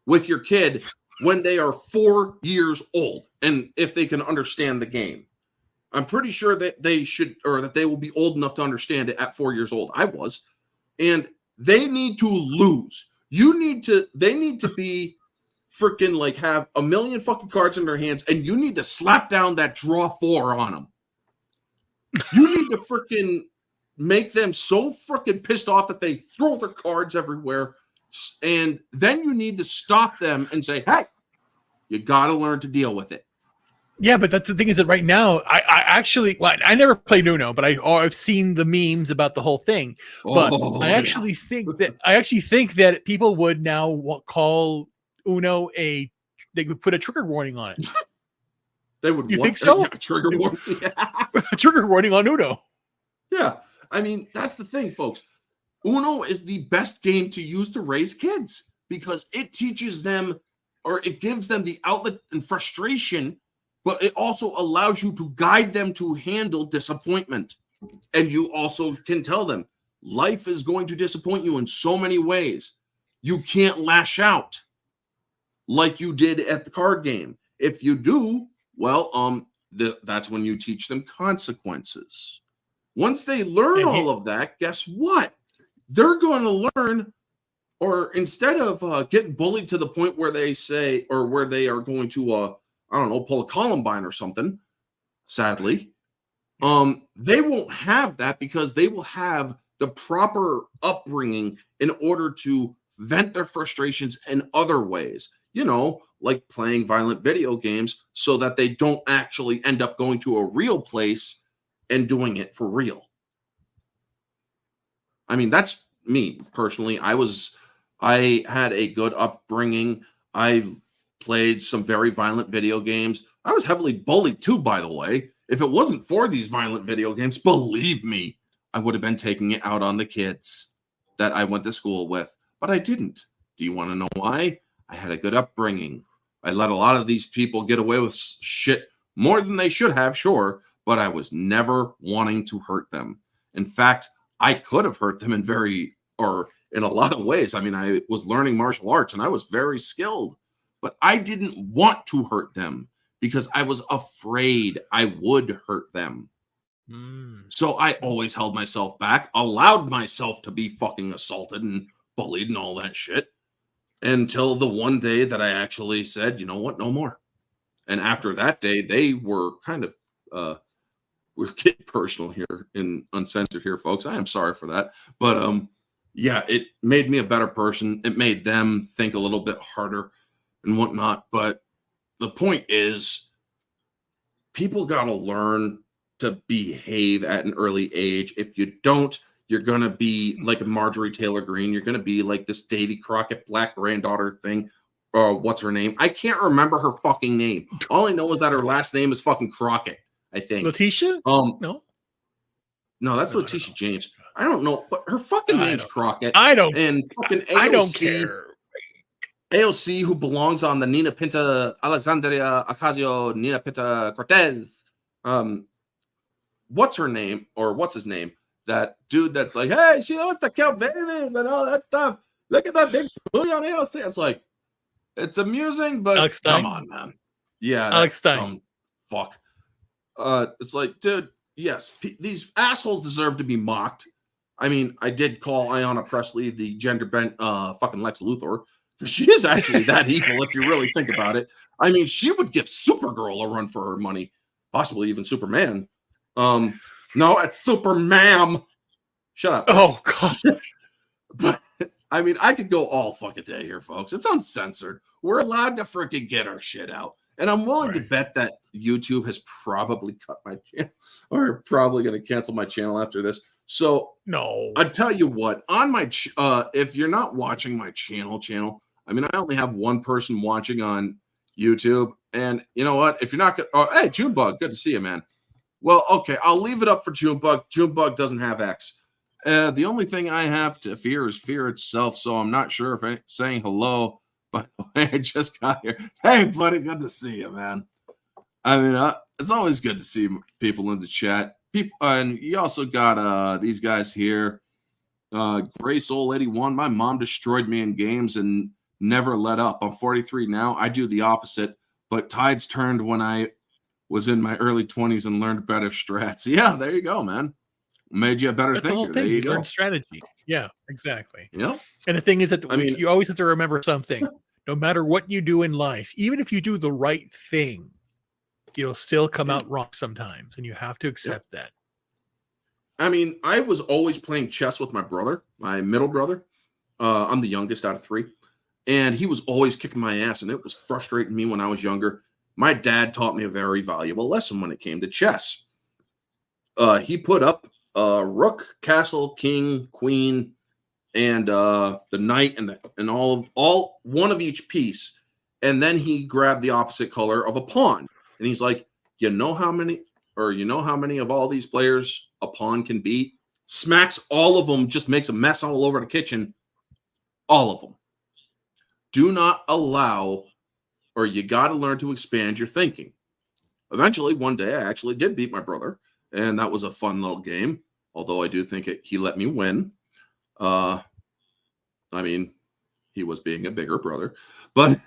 with your kid when they are 4 years old. And if they can understand the game, I'm pretty sure that they should, or that they will be old enough to understand it at 4 years old. I was, and they need to lose. They need to be freaking like have a million fucking cards in their hands, and you need to slap down that draw 4 on them. You need to freaking make them so freaking pissed off that they throw their cards everywhere. And then you need to stop them and say, hey, you got to learn to deal with it. Yeah, but that's the thing is that right now, I never played Uno, but I've seen the memes about the whole thing. But I actually think that people would now call Uno they would put a trigger warning on it. They would. You think so? Yeah, trigger warning. Yeah. Trigger warning on Uno. Yeah, I mean that's the thing, folks. Uno is the best game to use to raise kids because it teaches them, or it gives them the outlet and frustration, but it also allows you to guide them to handle disappointment. And you also can tell them life is going to disappoint you in so many ways. You can't lash out like you did at the card game. If you do, well, that's when you teach them consequences. Once they learn all of that, guess what? They're going to learn, or instead of getting bullied to the point where they say, or where they are going to, pull a Columbine or something, sadly. They won't have that because they will have the proper upbringing in order to vent their frustrations in other ways, you know, like playing violent video games so that they don't actually end up going to a real place and doing it for real. I mean, that's me personally. I had a good upbringing. I played some very violent video games. I was heavily bullied too, by the way. If it wasn't for these violent video games, believe me, I would have been taking it out on the kids that I went to school with, but I didn't. Do you want to know why? I had a good upbringing. I let a lot of these people get away with shit more than they should have, sure, but I was never wanting to hurt them. In fact, I could have hurt them in a lot of ways. I mean, I was learning martial arts and I was very skilled, but I didn't want to hurt them because I was afraid I would hurt them. So I always held myself back, allowed myself to be fucking assaulted and bullied and all that shit until the one day that I actually said, you know what, no more. And after that day, they were kind of, we're getting personal here in Uncensored here, folks. I am sorry for that. But yeah, it made me a better person. It made them think a little bit harder and whatnot. But the point is, people got to learn to behave at an early age. If you don't, you're going to be like a Marjorie Taylor Greene. You're going to be like this Davy Crockett black granddaughter thing. What's her name? I can't remember her fucking name. All I know is that her last name is fucking Crockett, I think. Letitia? No, that's Letitia James. I don't know, but her fucking name's Crockett. I don't. And fucking AOC, I don't care. AOC, who belongs on the Nina Pinta, Alexandria Ocasio, Nina Pinta Cortez. What's her name? Or what's his name? That dude that's like, hey, she wants to kill babies and all that stuff. Look at that big booty on AOC. It's like, it's amusing, but come on, man. Yeah, Alex Stein. Fuck. It's like, dude, yes, these assholes deserve to be mocked. I mean, I did call Ayanna Pressley the gender bent fucking Lex Luthor. She is actually that evil if you really think about it. I mean, she would give Supergirl a run for her money, possibly even Superman. No, it's Superman. Shut up. Oh God. But I mean, I could go all fucking day here, folks. It's uncensored. We're allowed to freaking get our shit out. And I'm willing to bet that YouTube has probably cut my channel or probably going to cancel my channel after this. So no, I tell you what, on my if you're not watching my channel, I mean, I only have one person watching on YouTube, and you know what? If you're not gonna, hey, Junebug, good to see you, man. Well, okay, I'll leave it up for Junebug. Junebug doesn't have X. The only thing I have to fear is fear itself. So I'm not sure if saying hello, but I just got here. Hey, buddy, good to see you, man. I mean, it's always good to see people in the chat. People, and you also got these guys here. Gray Soul 81. My mom destroyed me in games and never let up. I'm 43 now. I do the opposite, but tides turned when I was in my early 20s and learned better strats. Yeah, there you go, man. Made you a better thinker. There you go. Learn strategy. Yeah, exactly. Yeah. And the thing is that you always have to remember something. No matter what you do in life, even if you do the right thing, it'll still come out wrong sometimes, and you have to accept that. I mean, I was always playing chess with my brother, my middle brother. I'm the youngest out of three, and he was always kicking my ass, and it was frustrating me when I was younger. My dad taught me a very valuable lesson when it came to chess. He put up rook, castle, king, queen, and the knight, and all one of each piece, and then he grabbed the opposite color of a pawn, and he's like, you know how many of all these players a pawn can beat? Smacks all of them, just makes a mess all over the kitchen. All of them. Do not allow, or you got to learn to expand your thinking. Eventually, one day, I actually did beat my brother, and that was a fun little game. Although I do think he let me win. I mean, he was being a bigger brother, but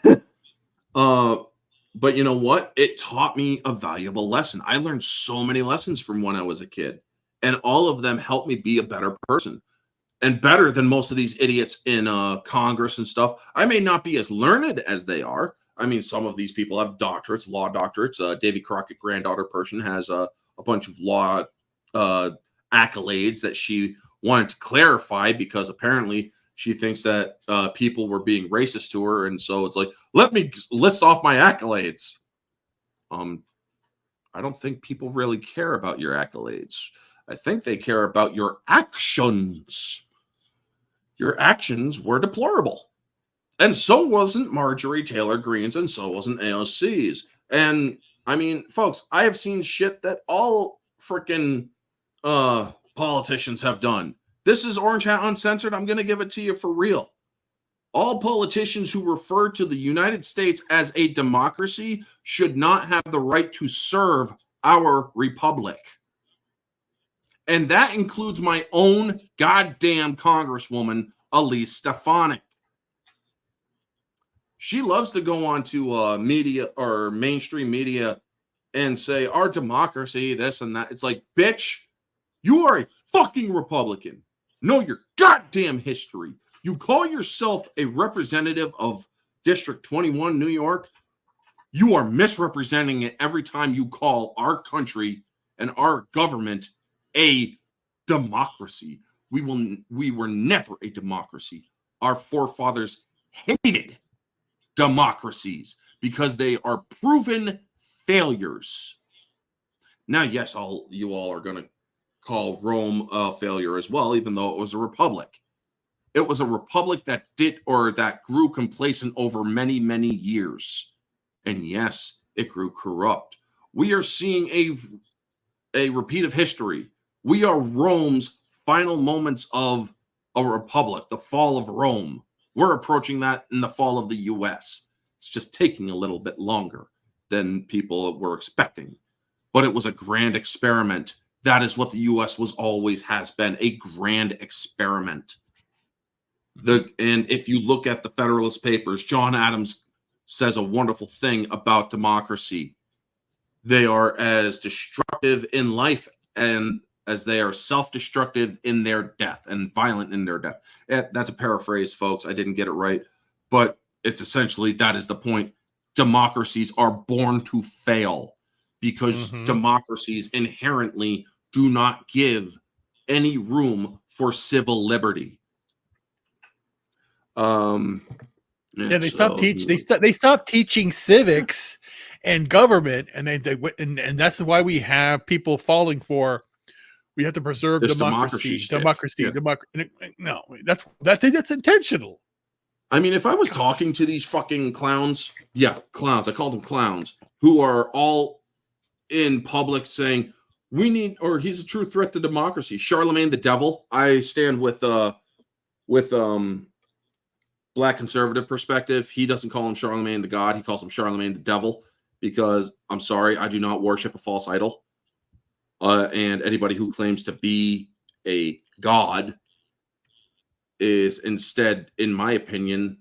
you know what? It taught me a valuable lesson. I learned so many lessons from when I was a kid, and all of them helped me be a better person and better than most of these idiots in Congress and stuff. I may not be as learned as they are. I mean, some of these people have doctorates, law doctorates. Davy Crockett, granddaughter person, has a bunch of law accolades that she wanted to clarify because apparently she thinks that people were being racist to her. And so it's like, let me list off my accolades. I don't think people really care about your accolades. I think they care about your actions. Your actions were deplorable. And so wasn't Marjorie Taylor Greene's, and so wasn't AOC's. And I mean, folks, I have seen shit that all freaking politicians have done. This is Orange Hat Uncensored. I'm going to give it to you for real. All politicians who refer to the United States as a democracy should not have the right to serve our republic. And that includes my own goddamn Congresswoman, Elise Stefanik. She loves to go on to media or mainstream media and say, our democracy, this and that. It's like, bitch, you are a fucking Republican. Know your goddamn history. You call yourself a representative of District 21, New York. You are misrepresenting it every time you call our country and our government a democracy. We were never a democracy. Our forefathers hated democracies because they are proven failures. Now, yes, you all are going to call Rome a failure as well, even though it was a republic. It was a republic that grew complacent over many, many years. And yes, it grew corrupt. We are seeing a repeat of history. We are Rome's final moments of a republic, the fall of Rome. We're approaching that in the fall of the U.S. It's just taking a little bit longer than people were expecting. But it was a grand experiment. That is what the U.S. always has been, a grand experiment. And if you look at the Federalist Papers, John Adams says a wonderful thing about democracy. They are as destructive in life and as they are self-destructive in their death and violent in their death. That's a paraphrase, folks. I didn't get it right. But it's essentially, that is the point. Democracies are born to fail because democracies inherently do not give any room for civil liberty. They stopped teaching civics and government, and and that's why we have people falling for. We have to preserve democracy. No, I think that's intentional. I mean, if I was talking to these fucking clowns, clowns. I called them clowns, who are all in public saying he's a true threat to democracy. Charlemagne the devil. I stand with Black conservative perspective. He doesn't call him Charlemagne the God. He calls him Charlemagne the devil because, I'm sorry, I do not worship a false idol. And anybody who claims to be a god is instead, in my opinion,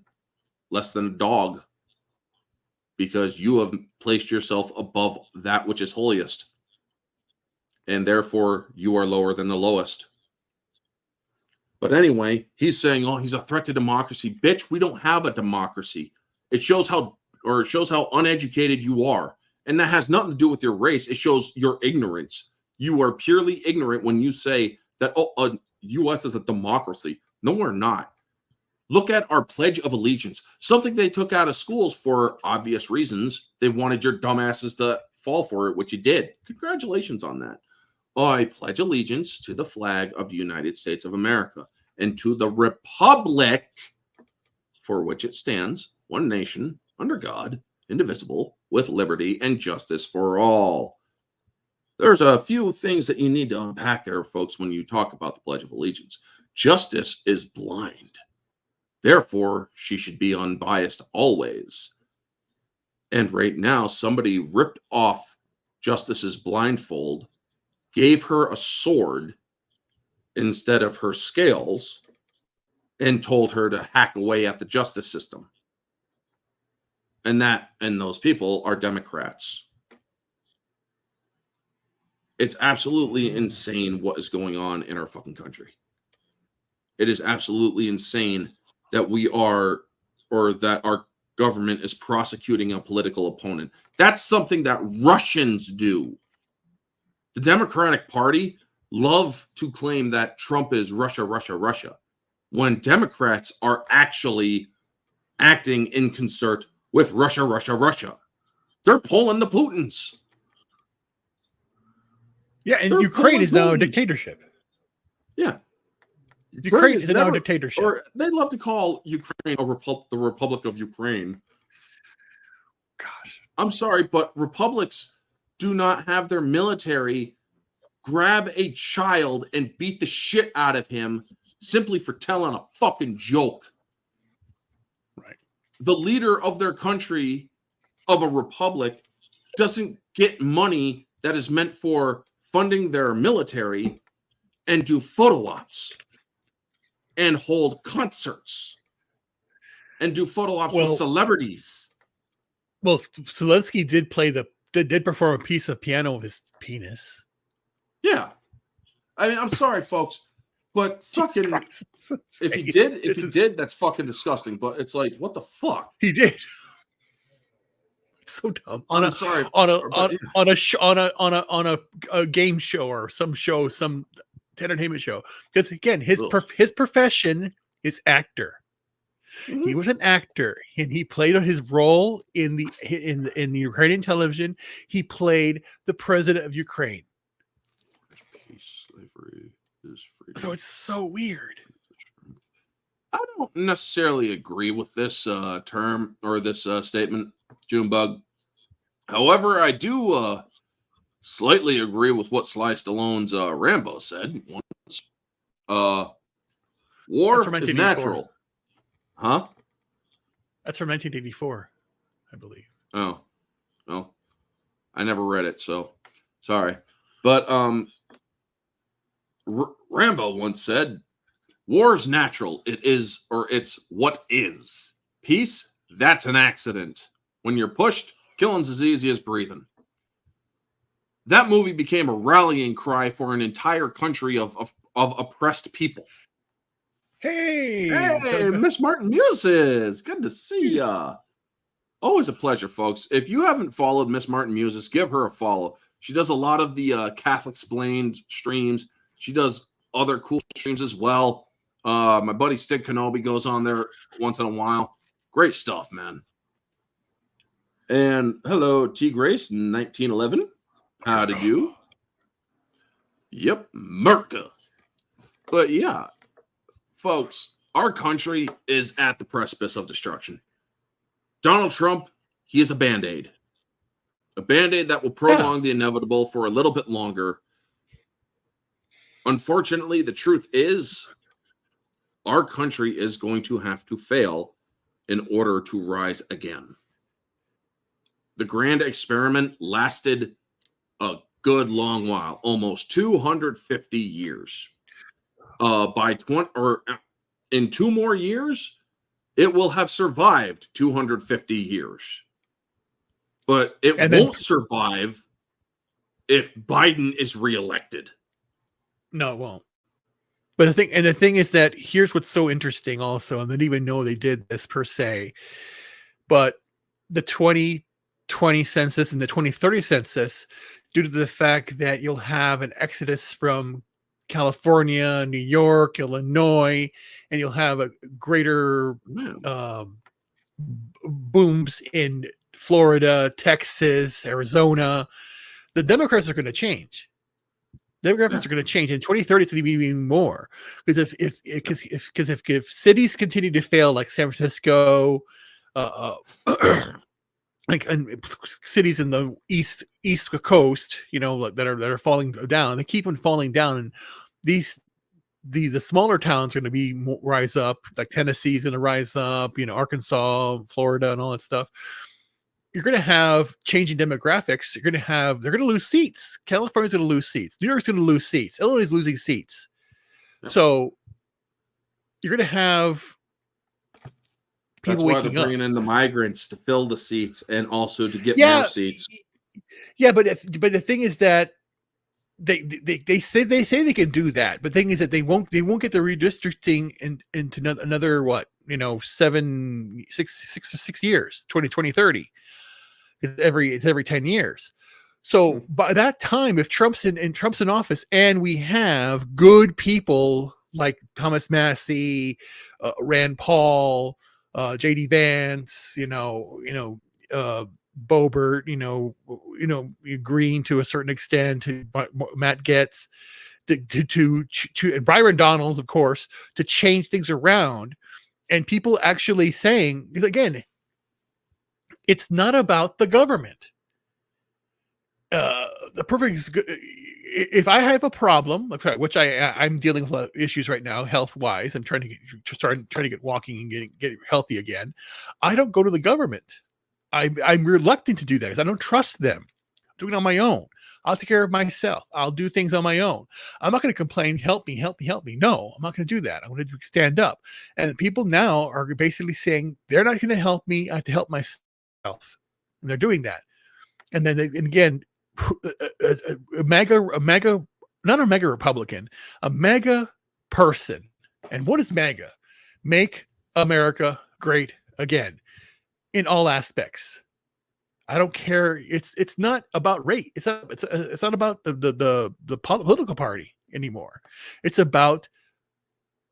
less than a dog because you have placed yourself above that which is holiest. And therefore, you are lower than the lowest. But anyway, he's saying, he's a threat to democracy. Bitch, we don't have a democracy. It shows how uneducated you are. And that has nothing to do with your race. It shows your ignorance. You are purely ignorant when you say that, U.S. is a democracy. No, we're not. Look at our Pledge of Allegiance, something they took out of schools for obvious reasons. They wanted your dumbasses to fall for it, which you did. Congratulations on that. I pledge allegiance to the flag of the United States of America and to the republic for which it stands, one nation, under God, indivisible, with liberty and justice for all. There's a few things that you need to unpack there, folks, when you talk about the Pledge of Allegiance. Justice is blind. Therefore, she should be unbiased always. And right now, somebody ripped off Justice's blindfold, gave her a sword instead of her scales, and told her to hack away at the justice system. And those people are Democrats. It's absolutely insane what is going on in our fucking country. It is absolutely insane that that our government is prosecuting a political opponent. That's something that Russians do. The Democratic Party love to claim that Trump is Russia, Russia, Russia, when Democrats are actually acting in concert with Russia, Russia, Russia. They're pulling the Putins. Yeah, and They're Ukraine is now a Putin. dictatorship. Yeah. Ukraine is now a dictatorship. Or they love to call Ukraine the Republic of Ukraine. Gosh. I'm sorry, but republics do not have their military grab a child and beat the shit out of him simply for telling a fucking joke. Right. The leader of their country, of a republic, doesn't get money that is meant for funding their military and do photo ops and hold concerts and do photo ops with celebrities. Well, Zelensky did perform a piece of piano with his penis. Yeah. I mean, I'm sorry, folks, but fucking if he did, that's fucking disgusting. But it's like, what the fuck? He did. So dumb. On a game show or some entertainment show. Because again, his profession is actor. Mm-hmm. He was an actor, and he played his role in the Ukrainian television. He played the president of Ukraine. Peace, slavery is freedom. So it's so weird. I don't necessarily agree with this term or this statement, Junebug. However, I do slightly agree with what Sly Stallone's Rambo said once. War is natural. Huh? That's from 1984, I believe. Oh, well, I never read it, so sorry. But Rambo once said, war is natural. It is, or it's what is. Peace, that's an accident. When you're pushed, killing's as easy as breathing. That movie became a rallying cry for an entire country of oppressed people. Hey, Miss Martin Muses. Good to see ya. Always a pleasure, folks. If you haven't followed Miss Martin Muses, give her a follow. She does a lot of the Catholic Explained streams. She does other cool streams as well. My buddy Stig Kenobi goes on there once in a while. Great stuff, man. And hello, T. Grace, 1911. How did you? Yep, Merca. But yeah, folks, our country is at the precipice of destruction. Donald Trump, he is a Band-Aid. A Band-Aid that will prolong the inevitable for a little bit longer. Unfortunately, the truth is, our country is going to have to fail in order to rise again. The grand experiment lasted a good long while, almost 250 years. In 2 more years, it will have survived 250 years. But it won't survive if Biden is reelected. No, it won't. But the thing is that here's what's so interesting also, and they didn't even know they did this per se, but the 2020 census and the 2030 census, due to the fact that you'll have an exodus from California, New York, Illinois, and you'll have a greater booms in Florida, Texas, Arizona, the Democrats are going to change. Demographics are going to change. In 2030, it's going to be even more, because if cities continue to fail, like San Francisco, like and cities in the east coast, that are falling down, they keep on falling down, and the smaller towns are going to rise up, like Tennessee's going to rise up, Arkansas, Florida, and all that stuff. You're going to have changing demographics. They're going to lose seats. California's going to lose seats. New York's going to lose seats. Illinois is losing seats. Yeah. So you're going to have people waking up. That's why they're bringing in the migrants to fill the seats and also to get more seats. Yeah, but the thing is that they say they can do that, but the thing is that they won't get the redistricting into another six years, 2030. It's every 10 years. So by that time, if Trump's in office and we have good people like Thomas Massey, Rand Paul, JD Vance, Boebert, Green to a certain extent, to Matt Gaetz, to and Byron Donalds, of course, to change things around, and people actually saying, because again, it's not about the government. The perfect, if I have a problem, which I'm dealing with issues right now, health wise, I'm trying to get walking and get healthy again. I don't go to the government. I'm reluctant to do that because I don't trust them. I'm doing it on my own. I'll take care of myself. I'll do things on my own. I'm not going to complain, help me. No, I'm not going to do that. I'm going to stand up. And people now are basically saying they're not going to help me. I have to help myself. And they're doing that. And then again, a mega, not a mega Republican, a mega person. And what is mega? Make America great again in all aspects. I don't care. It's not about rate. It's not about the political party anymore. It's about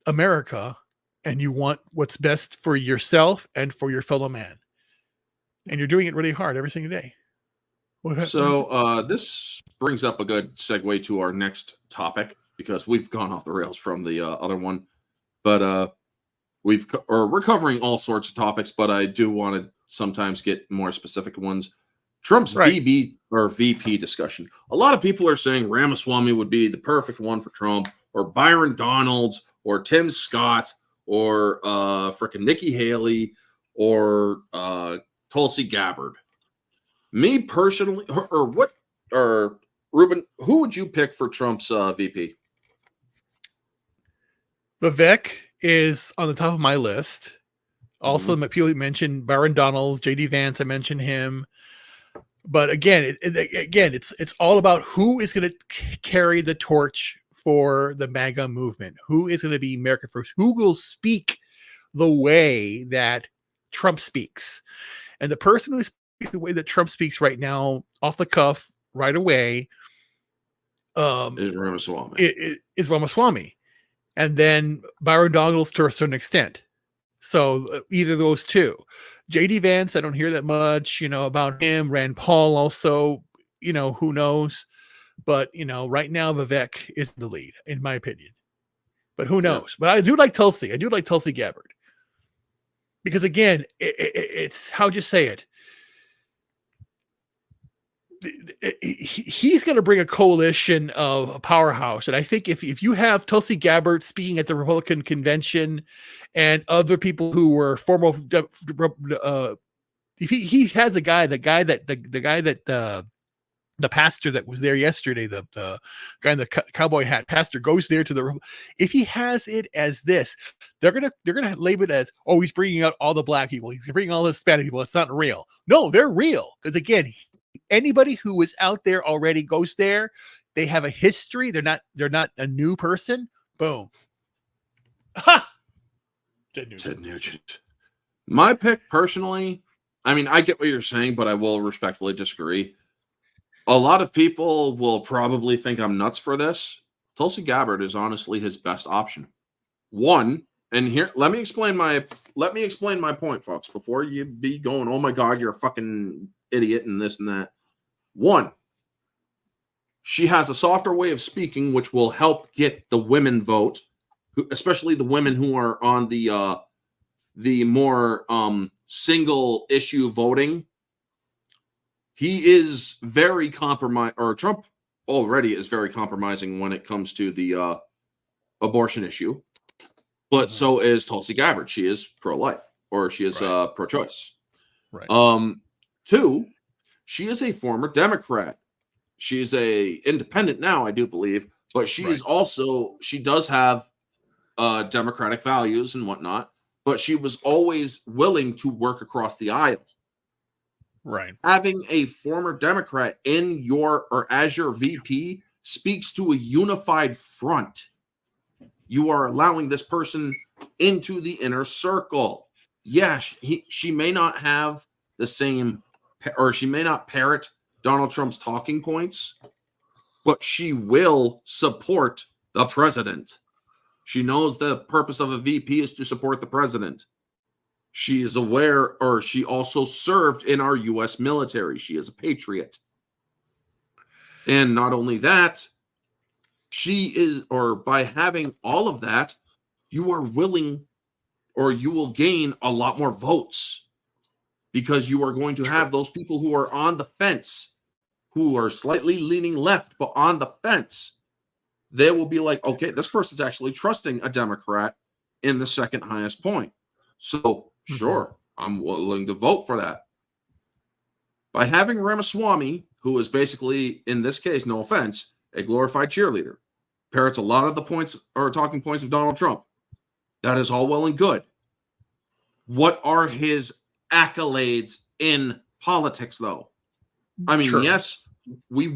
America, and you want what's best for yourself and for your fellow man. And you're doing it really hard every single day. So this brings up a good segue to our next topic, because we've gone off the rails from the other one, but we're covering all sorts of topics, but I do want to sometimes get more specific ones. Trump's VP discussion. A lot of people are saying Ramaswamy would be the perfect one for Trump, or Byron Donalds, or Tim Scott, or frickin' Nikki Haley, or Tulsi Gabbard. Me personally, or Ruben, who would you pick for Trump's VP? Vivek is on the top of my list. Also, people mentioned Byron Donalds, JD Vance. I mentioned him, but again, it's all about who is going to carry the torch for the MAGA movement. Who is going to be America first? Who will speak the way that Trump speaks? And the person who speaks the way that Trump speaks right now, off the cuff, right away, is Ramaswamy. Is Ramaswamy, and then Byron Donalds to a certain extent. So either of those two. JD Vance, I don't hear that much, about him. Rand Paul also, who knows? But right now Vivek is the lead, in my opinion. But who knows? But I do like Tulsi. I do like Tulsi Gabbard, because again, it's how'd you say it? He's going to bring a coalition of a powerhouse. And I think if you have Tulsi Gabbard speaking at the Republican convention, and other people who were former, if he has the pastor that was there yesterday, the guy in the cowboy hat, pastor, goes there to if he has it as this, they're gonna label it as, oh, he's bringing out all the black people, he's bringing all the Hispanic people. It's not real. No, they're real, because again, anybody who is out there already goes there. They have a history. They're not a new person. Boom. Ha! Ted Nugent. My pick personally, I mean, I get what you're saying, but I will respectfully disagree. A lot of people will probably think I'm nuts for this. Tulsi Gabbard is honestly his best option. One, and here, let me explain my point, folks, before you be going, oh my God, you're a fucking idiot and this and that. One, she has a softer way of speaking, which will help get the women vote, especially the women who are on the more single issue voting. He is very compromised, or Trump already is very compromising when it comes to the abortion issue. But so is Tulsi Gabbard. She is pro-life, or she is pro-choice. Right. Two, she is a former Democrat. She is a independent now, I do believe, but she is also, she does have democratic values and whatnot, but she was always willing to work across the aisle. Right. Having a former Democrat in your, or as your VP, speaks to a unified front. You are allowing this person into the inner circle. Yeah, she may not have the same, or she may not parrot Donald Trump's talking points, but she will support the president. She knows the purpose of a VP is to support the president. She is aware, or she also served in our U.S. military. She is a patriot. And not only that, she is, or by having all of that, you are willing, or you will gain a lot more votes, because you are going to have those people who are on the fence, who are slightly leaning left, but on the fence. They will be like, okay, this person's actually trusting a Democrat in the second highest point. So, sure, I'm willing to vote for that. By having Ramaswamy, who is basically, in this case, no offense, a glorified cheerleader, parrots a lot of the points or talking points of Donald Trump. That is all well and good. What are his accolades in politics, though? I mean, yes, we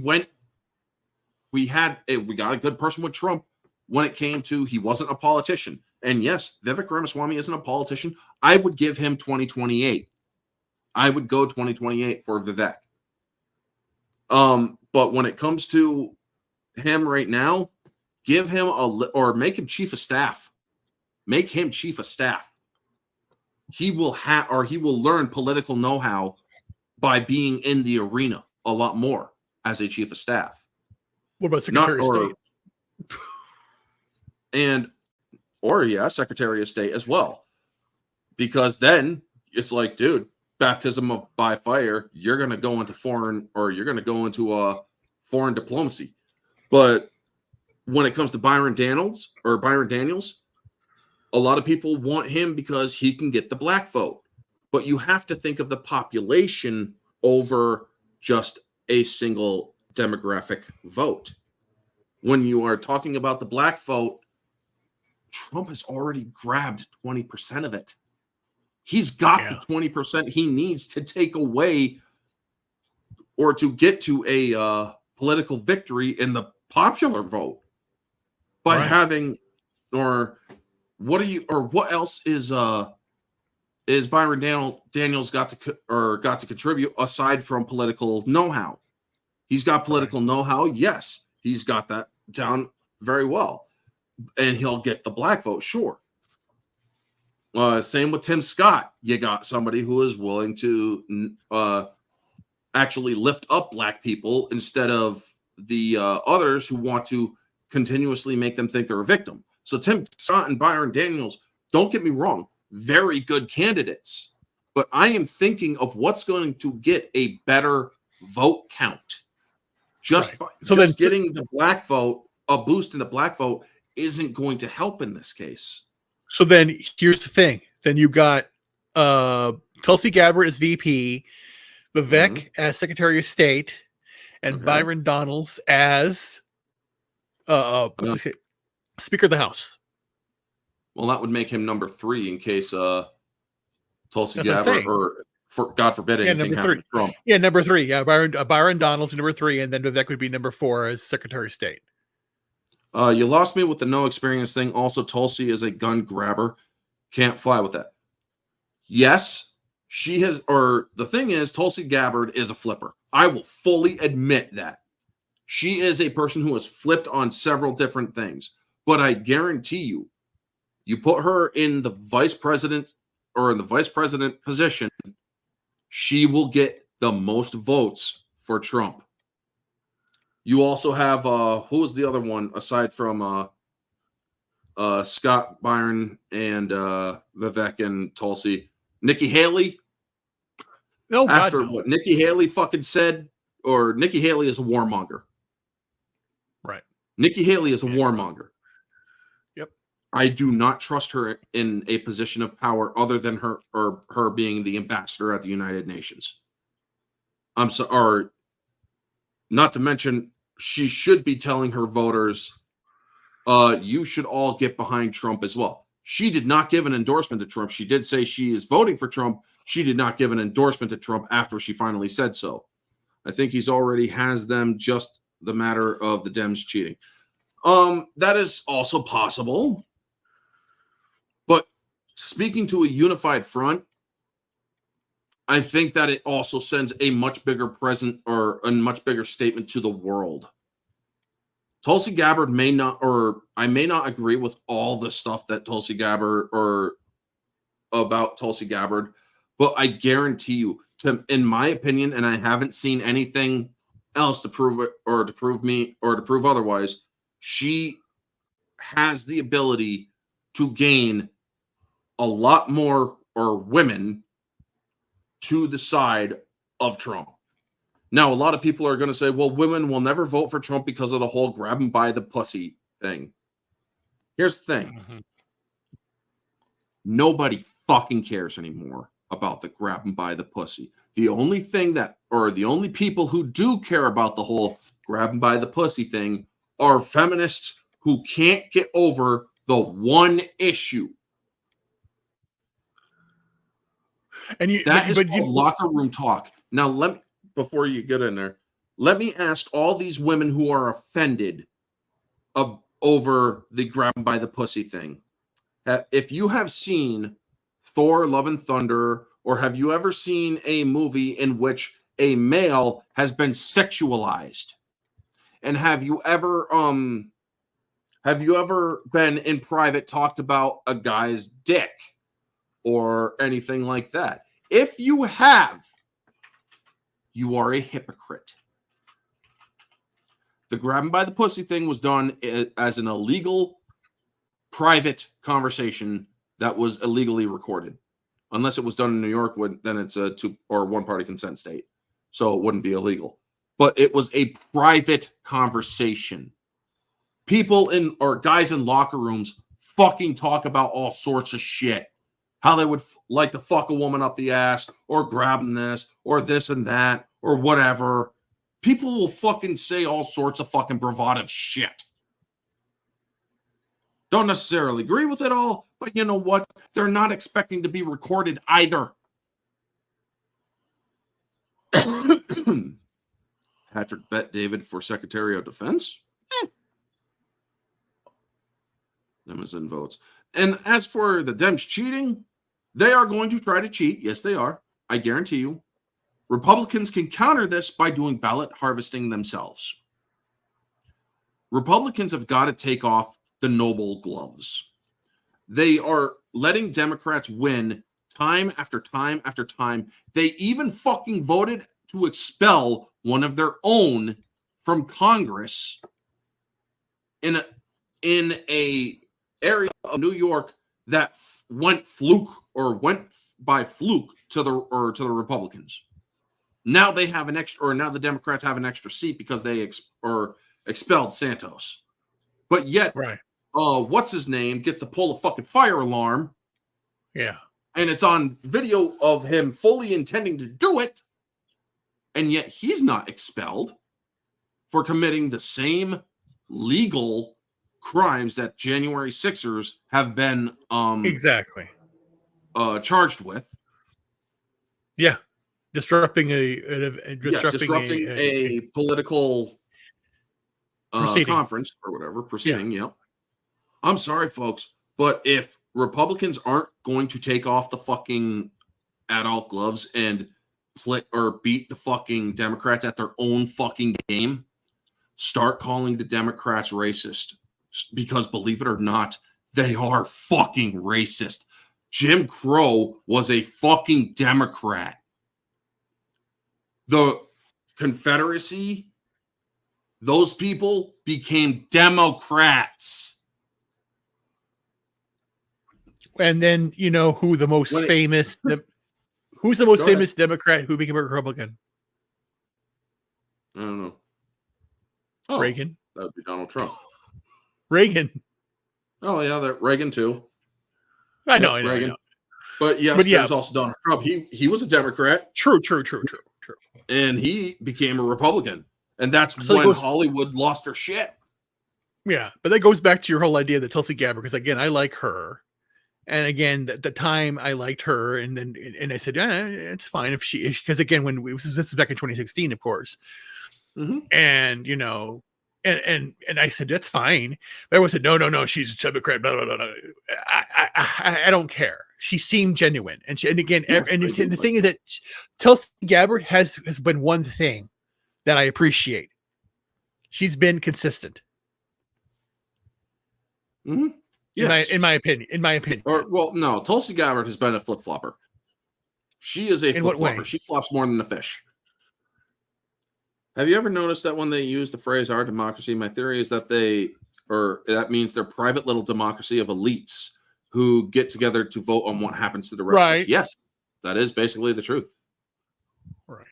got a good person with Trump when it came to he wasn't a politician. And yes, Vivek Ramaswamy isn't a politician. I would give him 2028. I would go 2028 for Vivek. But when it comes to him right now, give him or make him chief of staff. Make him chief of staff. He will learn political know-how by being in the arena a lot more as a chief of staff. What about Secretary of State? Secretary of State as well. Because then it's like, dude, baptism by fire, you're going to go into foreign diplomacy. But when it comes to Byron Daniels, a lot of people want him because he can get the black vote. But you have to think of the population over just a single demographic vote. When you are talking about the black vote, Trump has already grabbed 20% of it. He's got the 20% he needs to take away or to get to a political victory in the popular vote by having, what else is Byron Daniels got to contribute aside from political know-how? He's got political know-how. Yes, he's got that down very well, and he'll get the black vote. Sure. Same with Tim Scott. You got somebody who is willing to actually lift up black people instead of the others who want to continuously make them think they're a victim. So Tim Scott and Byron Daniels, don't get me wrong, very good candidates. But I am thinking of what's going to get a better vote count. Getting the black vote, a boost in the black vote, isn't going to help in this case. So then here's the thing. Then you got Tulsi Gabbard as VP, Vivek as Secretary of State, and Byron Daniels as Speaker of the House. Well, that would make him number 3 in case Tulsi Gabbard, or for God forbid anything happened to Trump. Yeah, number 3. Yeah, Byron Daniels number 3, and then Vivek would be number 4 as Secretary of State. You lost me with the no experience thing. Also, Tulsi is a gun grabber. Can't fly with that. Yes, she has, or the thing is, Tulsi Gabbard is a flipper. I will fully admit that. She is a person who has flipped on several different things. But I guarantee you, you put her in the vice president or in the vice president position, she will get the most votes for Trump. You also have who was the other one aside from Scott, Byron, and Vivek and Tulsi? Nikki Haley. No, after what Nikki Haley fucking said, or Nikki Haley is a warmonger. Right. Nikki Haley is a warmonger. Yep. I do not trust her in a position of power other than her being the ambassador at the United Nations. I'm sorry, or not to mention, she should be telling her voters, you should all get behind Trump as well. She did not give an endorsement to Trump. She did say she is voting for Trump. She did not give an endorsement to Trump after she finally said so. I think he's already has them, just the matter of the Dems cheating. That is also possible. But speaking to a unified front, I think that it also sends a much bigger present or a much bigger statement to the world. Tulsi Gabbard may not, or I may not agree with all the stuff that Tulsi Gabbard or about Tulsi Gabbard, but I guarantee you, in my opinion, and I haven't seen anything else to prove it or to prove me or to prove otherwise, she has the ability to gain a lot more or women to the side of Trump. Now, a lot of people are going to say, well, women will never vote for Trump because of the whole grab him by the pussy thing. Here's the thing. Mm-hmm. Nobody fucking cares anymore about the grab him by the pussy. The only thing that, or the only people who do care about the whole grab him by the pussy thing are feminists who can't get over the one issue. And that is called locker room talk. Now, before you get in there, let me ask all these women who are offended over the grab 'em by the pussy thing. If you have seen Thor: Love and Thunder, or have you ever seen a movie in which a male has been sexualized? And have you ever been in private talked about a guy's dick or anything like that? If you have, you are a hypocrite. The grab 'em by the pussy thing was done as an illegal private conversation that was illegally recorded. Unless it was done in New York, then it's a two or one party consent state. So it wouldn't be illegal. But it was a private conversation. People or guys in locker rooms fucking talk about all sorts of shit. How they would like to fuck a woman up the ass or grab them this or this and that or whatever. People will fucking say all sorts of fucking bravado shit. Don't necessarily agree with it all, but you know what? They're not expecting to be recorded either. Patrick Bet David for Secretary of Defense. Them as in votes. And as for the Dems cheating, they are going to try to cheat. Yes, they are. I guarantee you. Republicans can counter this by doing ballot harvesting themselves. Republicans have got to take off the noble gloves. They are letting Democrats win time after time after time. They even fucking voted to expel one of their own from Congress in a area of New York that went by fluke to the Republicans. Now they have an extra, or now the Democrats have an extra seat because they expelled Santos. But yet, right. What's his name gets to pull a fucking fire alarm. Yeah. And it's on video of him fully intending to do it. And yet he's not expelled for committing the same legal crimes that January 6ers have been exactly charged with. Yeah. Disrupting a political conference or whatever proceeding. Yeah. I'm sorry, folks, but if Republicans aren't going to take off the fucking adult gloves and beat the fucking Democrats at their own fucking game, start calling the Democrats racist. Because believe it or not, they are fucking racist. Jim Crow was a fucking Democrat. The Confederacy, those people became Democrats. And then you know who the most famous who's the most famous Democrat who became a Republican? I don't know. Oh, Reagan. That would be Donald Trump. Reagan. Oh yeah, that Reagan too. I know. But yes, there's also Donald Trump. He was a Democrat. True. And he became a Republican. And that's when Hollywood lost their shit. Yeah, but that goes back to your whole idea that Tulsi Gabbard, because again, I like her. And again, at the time I liked her, and I said, it's fine if she, because again, this is back in 2016, of course. Mm-hmm. And you know, and I said that's fine. But everyone said no, she's a Democrat. Blah, blah, blah, blah. I don't care. She seemed genuine, and again, Yes, and I do the like thing is that Tulsi Gabbard has been one thing that I appreciate. She's been consistent. Mm-hmm. Yes. In my opinion. Or well, no, Tulsi Gabbard has been a flip flopper. She is a In flip what way? flopper. She flops more than a fish. Have you ever noticed that when they use the phrase "our democracy," my theory is that that means they're private little democracy of elites who get together to vote on what happens to the rest of us. Right. Yes, that is basically the truth. Right.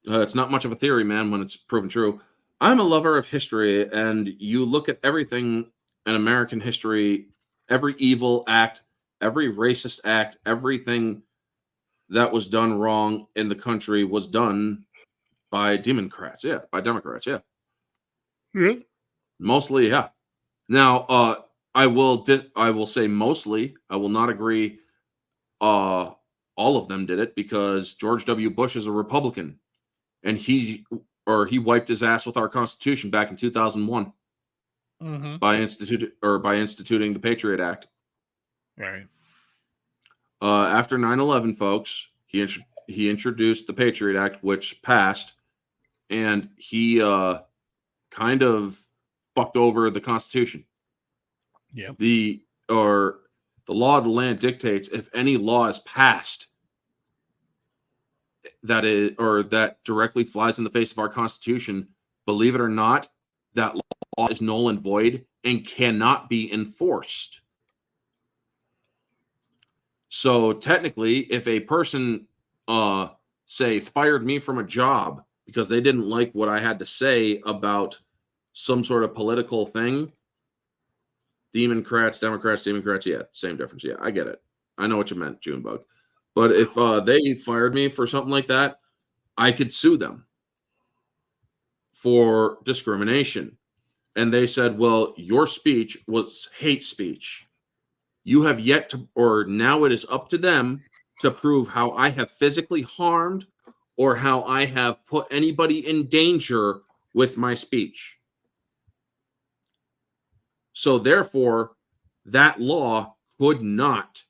It's not much of a theory, man, when it's proven true. I'm a lover of history, and you look at everything in American history, every evil act, every racist act, everything that was done wrong in the country was done by Democrats. Yeah, by Democrats. Yeah. Yeah. Mostly, yeah. Now, I will say mostly. I will not agree. All of them did it because George W. Bush is a Republican, and he wiped his ass with our Constitution back in 2001 by instituting the Patriot Act. Right. After 9/11, folks, he introduced the Patriot Act, which passed, and he kind of fucked over the Constitution. Yeah. The law of the land dictates if any law is passed that directly flies in the face of our Constitution, believe it or not, that law is null and void and cannot be enforced. So technically, if a person say fired me from a job because they didn't like what I had to say about some sort of political thing, Democrats, yeah, same difference. Yeah, I get it. I know what you meant, Junebug. But if they fired me for something like that, I could sue them for discrimination. And they said, well, your speech was hate speech. You have yet to, or now it is up to them to prove how I have physically harmed or how I have put anybody in danger with my speech. So therefore, that law could not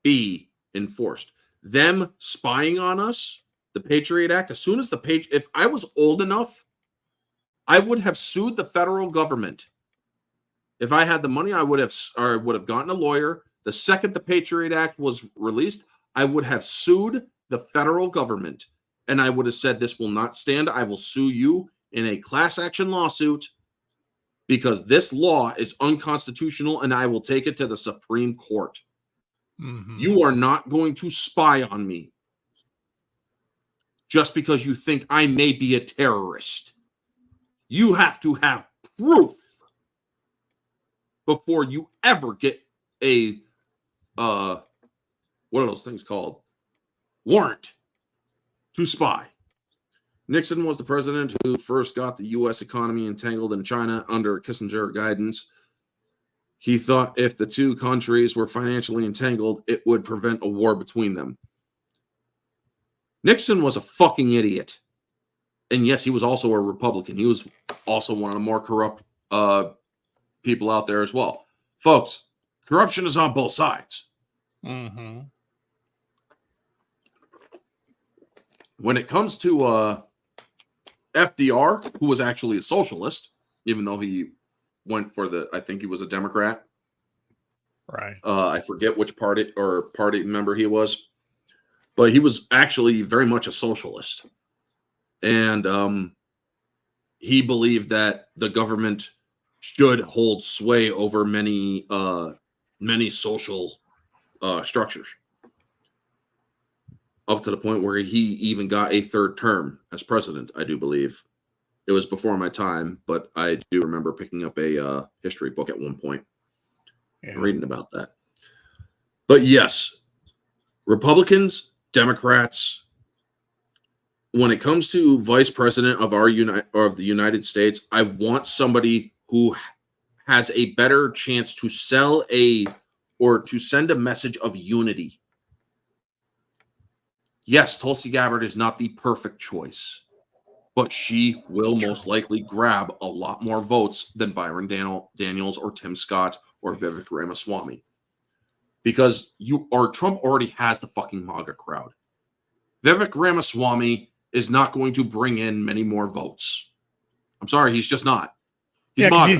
be enforced. Them spying on us, the Patriot Act, as soon as if I was old enough, I would have sued the federal government. If I had the money, I would have gotten a lawyer. The second the Patriot Act was released, I would have sued the federal government. And I would have said, this will not stand. I will sue you in a class action lawsuit because this law is unconstitutional and I will take it to the Supreme Court. Mm-hmm. You are not going to spy on me just because you think I may be a terrorist. You have to have proof before you ever get a, what are those things called? Warrant to spy. Nixon was the president who first got the U.S. economy entangled in China under Kissinger guidance. He thought if the two countries were financially entangled, it would prevent a war between them. Nixon was a fucking idiot. And yes, he was also a Republican. He was also one of the more corrupt people out there as well. Folks, corruption is on both sides. Mm-hmm. When it comes to FDR, who was actually a socialist, even though he went for I think he was a Democrat. Right. I forget which party member he was, but he was actually very much a socialist. And he believed that the government should hold sway over many social structures, up to the point where he even got a third term as president, I do believe. It was before my time, but I do remember picking up a history book at one point and reading about that. But yes, Republicans, Democrats, when it comes to vice president of the United States, I want somebody who has a better chance to send a message of unity. Yes, Tulsi Gabbard is not the perfect choice, but she will most likely grab a lot more votes than Byron Daniels or Tim Scott or Vivek Ramaswamy. because Trump already has the fucking MAGA crowd. Vivek Ramaswamy is not going to bring in many more votes. I'm sorry, he's just not. He's MAGA.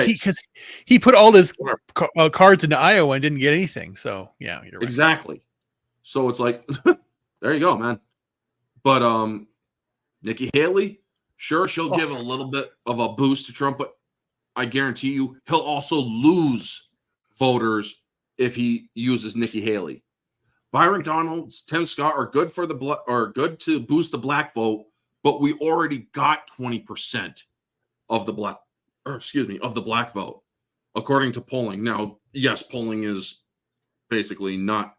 Because he put all his cards into Iowa and didn't get anything. So yeah, you're right. Exactly. So it's like, there you go, man. But Nikki Haley, sure, she'll give a little bit of a boost to Trump, but I guarantee you he'll also lose voters if he uses Nikki Haley. Byron Donalds, Tim Scott are good for good to boost the black vote, but we already got 20% of the black vote, according to polling. Now, yes, polling is basically not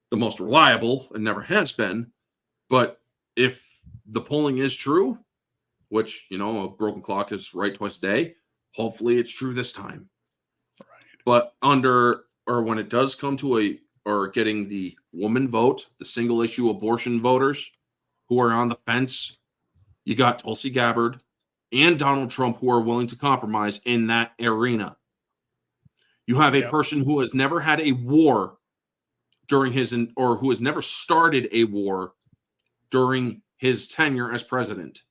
the most reliable and never has been, but if the polling is true, which, a broken clock is right twice a day, hopefully it's true this time. Right. But when it does come to getting the woman vote, the single issue abortion voters who are on the fence, you got Tulsi Gabbard and Donald Trump who are willing to compromise in that arena. You have a person who has never had a war during who has never started a war during his tenure as president.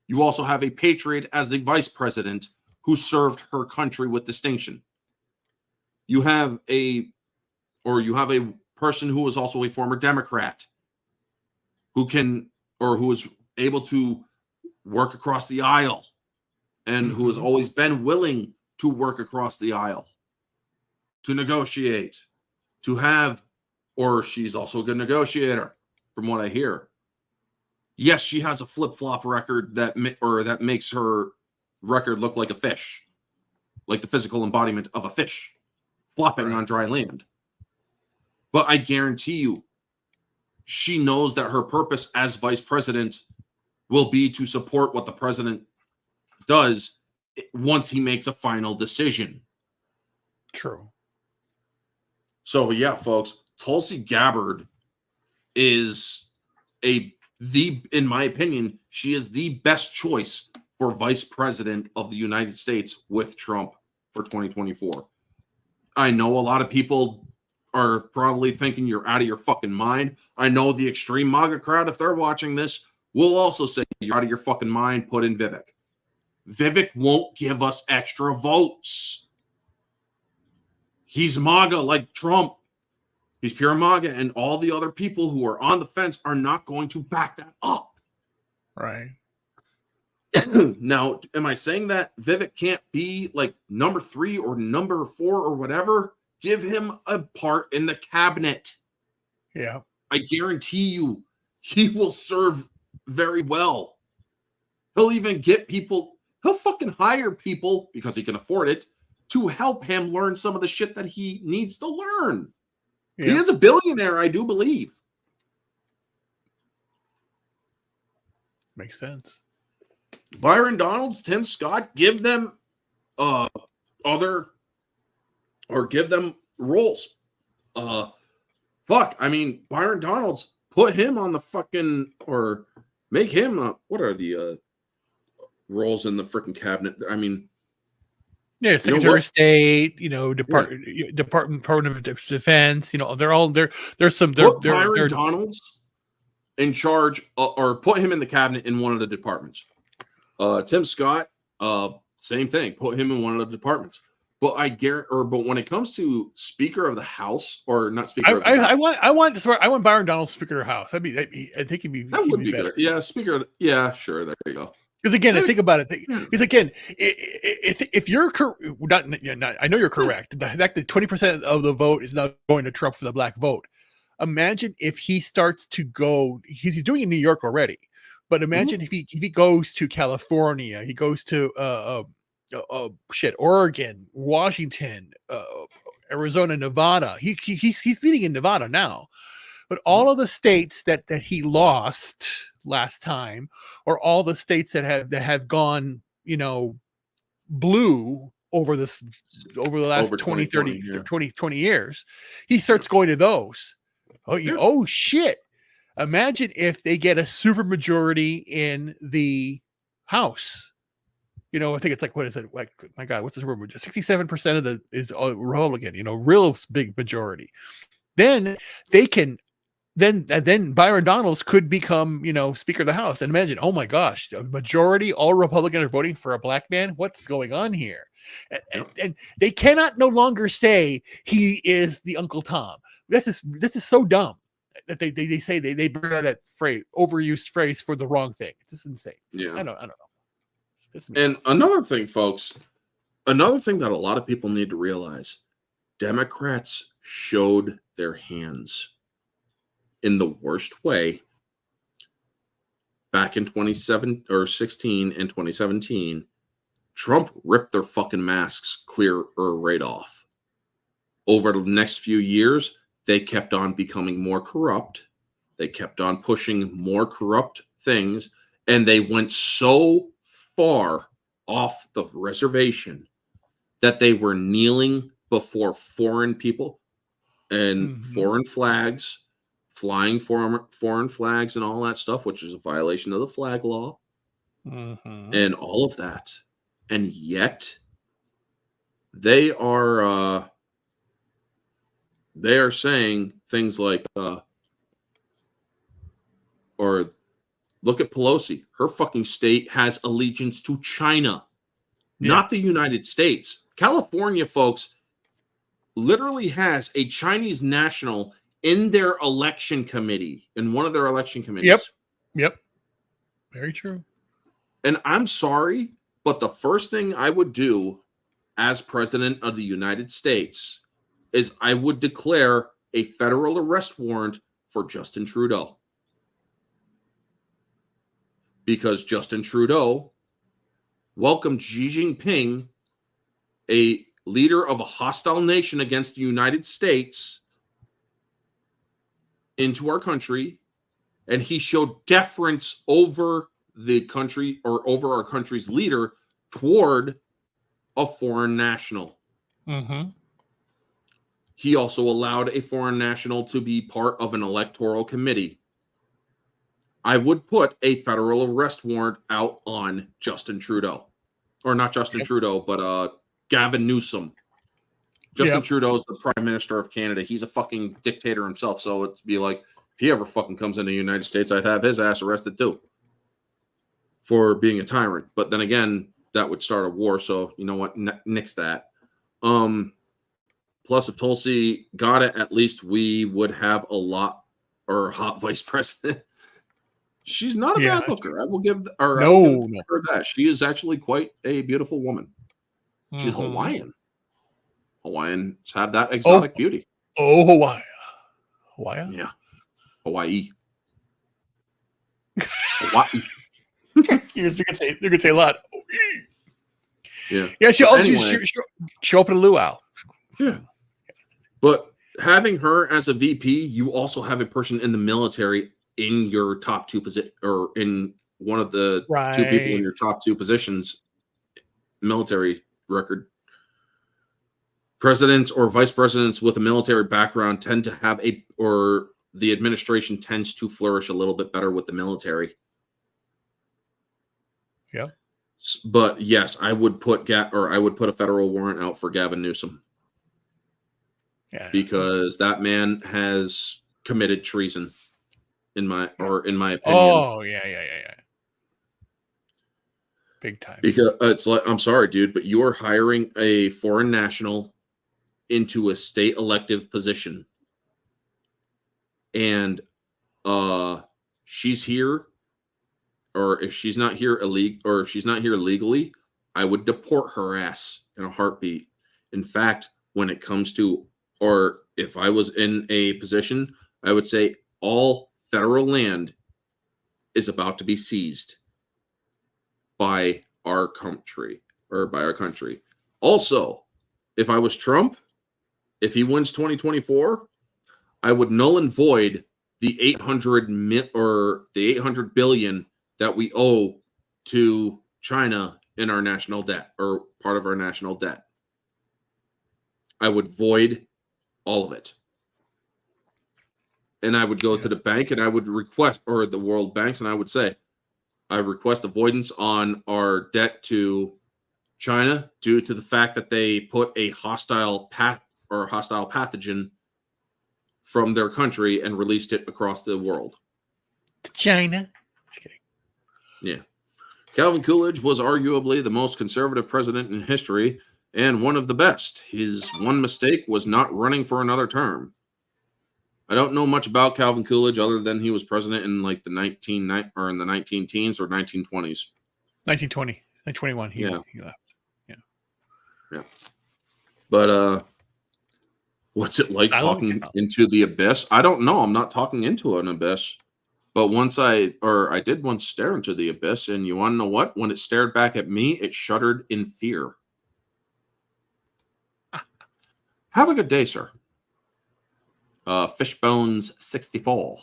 You also have a patriot as the vice president who served her country with distinction. You have a person who is also a former Democrat who is able to work across the aisle and who has always been willing to work across the aisle, to negotiate, she's also a good negotiator from what I hear. Yes, she has a flip-flop record that makes her record look like a fish, like the physical embodiment of a fish flopping on dry land. But I guarantee you, she knows that her purpose as vice president will be to support what the president does once he makes a final decision. True. So yeah, folks, Tulsi Gabbard is in my opinion, she is the best choice for vice president of the United States with Trump for 2024. I know a lot of people are probably thinking you're out of your fucking mind. I know the extreme MAGA crowd, if they're watching this, will also say you're out of your fucking mind, put in Vivek. Vivek won't give us extra votes. He's MAGA like Trump. He's pure MAGA, and all the other people who are on the fence are not going to back that up. Right. Now, am I saying that Vivek can't be like number 3 or number 4 or whatever? Give him a part in the cabinet. Yeah. I guarantee you he will serve very well. He'll even get people, he'll fucking hire people because he can afford it to help him learn some of the shit that he needs to learn. Yeah. He is a billionaire, I do believe. Makes sense. Byron Donalds, Tim Scott, give them give them roles. I mean, Byron Donalds, put him on the fucking, or make him, what are the roles in the freaking cabinet? I mean, yeah, Secretary of State, Department of Defense, there's some. Byron Donalds in charge, or put him in the cabinet in one of the departments. Tim Scott, same thing. Put him in one of the departments. But but when it comes to Speaker of the House, or not Speaker, I want Byron Donalds Speaker of the House. I think he'd be good. Yeah, Speaker. Yeah, sure. There you go. Because again, I think about it. Because again, if you're I know you're correct. The fact that 20% of the vote is now going to Trump for the black vote. Imagine if he starts to go. He's doing it in New York already. But imagine if he goes to California, he goes to Oregon, Washington, Arizona, Nevada. He's leading in Nevada now. But all of the states that he lost last time, or all the states that have gone, blue over the last 20 years, he starts going to those. Oh shit. Imagine if they get a super majority in the House. I think it's like, what is it? Like, my God, what's this word? 67% of is Republican, real big majority. Then they can, then Byron Donalds could become, Speaker of the House. And imagine, oh my gosh, the majority, all Republicans are voting for a black man. What's going on here? And they cannot no longer say he is the Uncle Tom. This is so dumb that they say they bring out that phrase, overused phrase for the wrong thing. It's just insane. Yeah. I don't know. And another thing, folks, another thing that a lot of people need to realize, Democrats showed their hands in the worst way back in 2016 and 2017. Trump ripped their fucking masks clear or right off. Over the next few years, they kept on becoming more corrupt. They kept on pushing more corrupt things, and they went so far off the reservation that they were kneeling before foreign people and foreign flags, flying foreign flags and all that stuff, which is a violation of the flag law and all of that. And yet they are saying things like or look at Pelosi. Her fucking state has allegiance to China, not the United States. California, folks, literally has a Chinese national in their election committee, in one of their election committees. Yep. Very true. And I'm sorry, but the first thing I would do as president of the United States is I would declare a federal arrest warrant for Justin Trudeau. Because Justin Trudeau welcomed Xi Jinping, a leader of a hostile nation against the United States, into our country, and he showed deference over the country or over our country's leader toward a foreign national. He also allowed a foreign national to be part of an electoral committee. I would put a federal arrest warrant out on Justin Trudeau. Or not Justin Trudeau, but Gavin Newsom. Justin Trudeau is the Prime Minister of Canada. He's a fucking dictator himself. So it'd be like, if he ever fucking comes into the United States, I'd have his ass arrested too for being a tyrant. But then again, that would start a war. So you know what? Nix that. Plus, if Tulsi got it, at least we would have a lot or a hot vice president. She's not a bad looker. I will give her that. She is actually quite a beautiful woman. She's Hawaiian. Hawaiians have that exotic beauty. Oh, Hawaii. Yeah. Hawaii. Hawaii. You could say a lot. Yeah. Yeah, she'll show up in a luau. Yeah. But having her as a VP, you also have a person in the military in your top two position, or in one of the two people in your top two positions, military record. Presidents or vice presidents with a military background tend to have or the administration tends to flourish a little bit better with the military. Yeah. But yes, I would put a federal warrant out for Gavin Newsom. Yeah. Because that man has committed treason in my opinion. Oh, yeah. Big time. Because it's like, I'm sorry, dude, but you are hiring a foreign national into a state elective position, and she's here, or if she's not here legally, I would deport her ass in a heartbeat. In fact, when it comes to, or if I was in a position, I would say all federal land is about to be seized by our country. Also, if I was Trump, if he wins 2024, I would null and void the 800 billion that we owe to China in our national debt, or part of our national debt. I would void all of it. And I would go to the bank and I would request, or the world banks, and I would say, I request avoidance on our debt to China, due to the fact that they put a hostile pathogen from their country and released it across the world. To China. Just kidding. Yeah. Calvin Coolidge was arguably the most conservative president in history and one of the best. His one mistake was not running for another term. I don't know much about Calvin Coolidge other than he was president in like the 19 teens or 1920s. 1920, 1921. He left. Yeah. But what's it like talking into the abyss? I don't know. I'm not talking into an abyss. But I did once stare into the abyss, and you want to know what? When it stared back at me, it shuddered in fear. Have a good day, sir. Fishbones 64.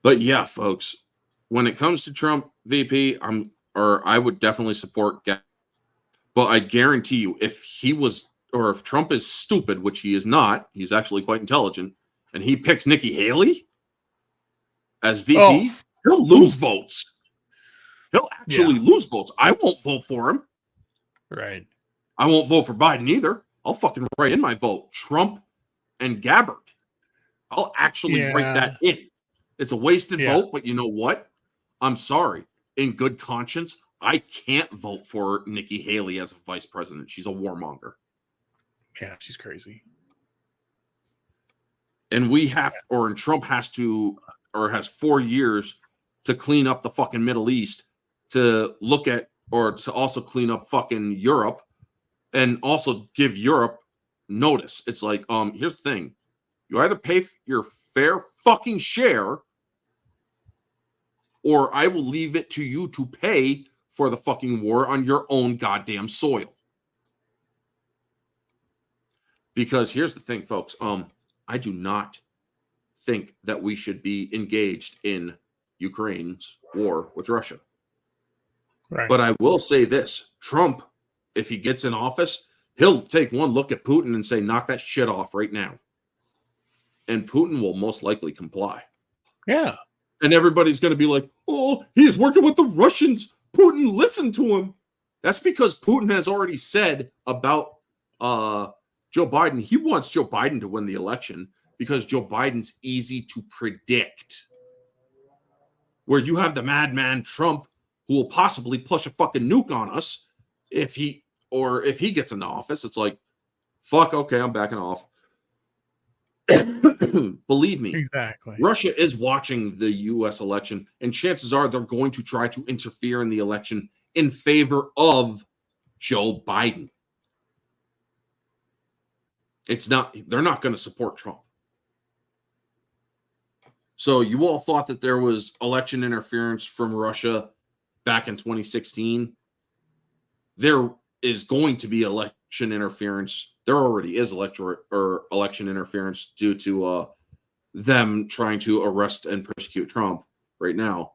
But yeah, folks, when it comes to Trump VP, I would definitely support Gavin. But I guarantee you, if Trump is stupid, which he is not, he's actually quite intelligent, and he picks Nikki Haley as VP, he'll lose votes. He'll actually lose votes. I won't vote for him. Right. I won't vote for Biden either. I'll fucking write in my vote Trump and Gabbard. I'll actually write that in. It's a wasted vote, but you know what? I'm sorry. In good conscience, I can't vote for Nikki Haley as a vice president. She's a warmonger. Yeah, she's crazy. And Trump has 4 years to clean up the fucking Middle East, to look at, or to also clean up fucking Europe, and also give Europe notice. It's like, here's the thing. You either pay your fair fucking share, or I will leave it to you to pay for the fucking war on your own goddamn soil. Because here's the thing, folks. I do not think that we should be engaged in Ukraine's war with Russia. Right. But I will say this. Trump, if he gets in office, he'll take one look at Putin and say, knock that shit off right now. And Putin will most likely comply. Yeah. And everybody's going to be like, oh, he's working with the Russians. Putin, listen to him. That's because Putin has already said about Joe Biden, he wants Joe Biden to win the election because Joe Biden's easy to predict. Where you have the madman Trump who will possibly push a fucking nuke on us if he gets into office. It's like, fuck, okay, I'm backing off. Believe me, exactly. Russia is watching the U.S. election, and chances are they're going to try to interfere in the election in favor of Joe Biden. They're not going to support Trump. So you all thought that there was election interference from Russia back in 2016. There is going to be election interference. There already is election interference due to them trying to arrest and persecute Trump right now.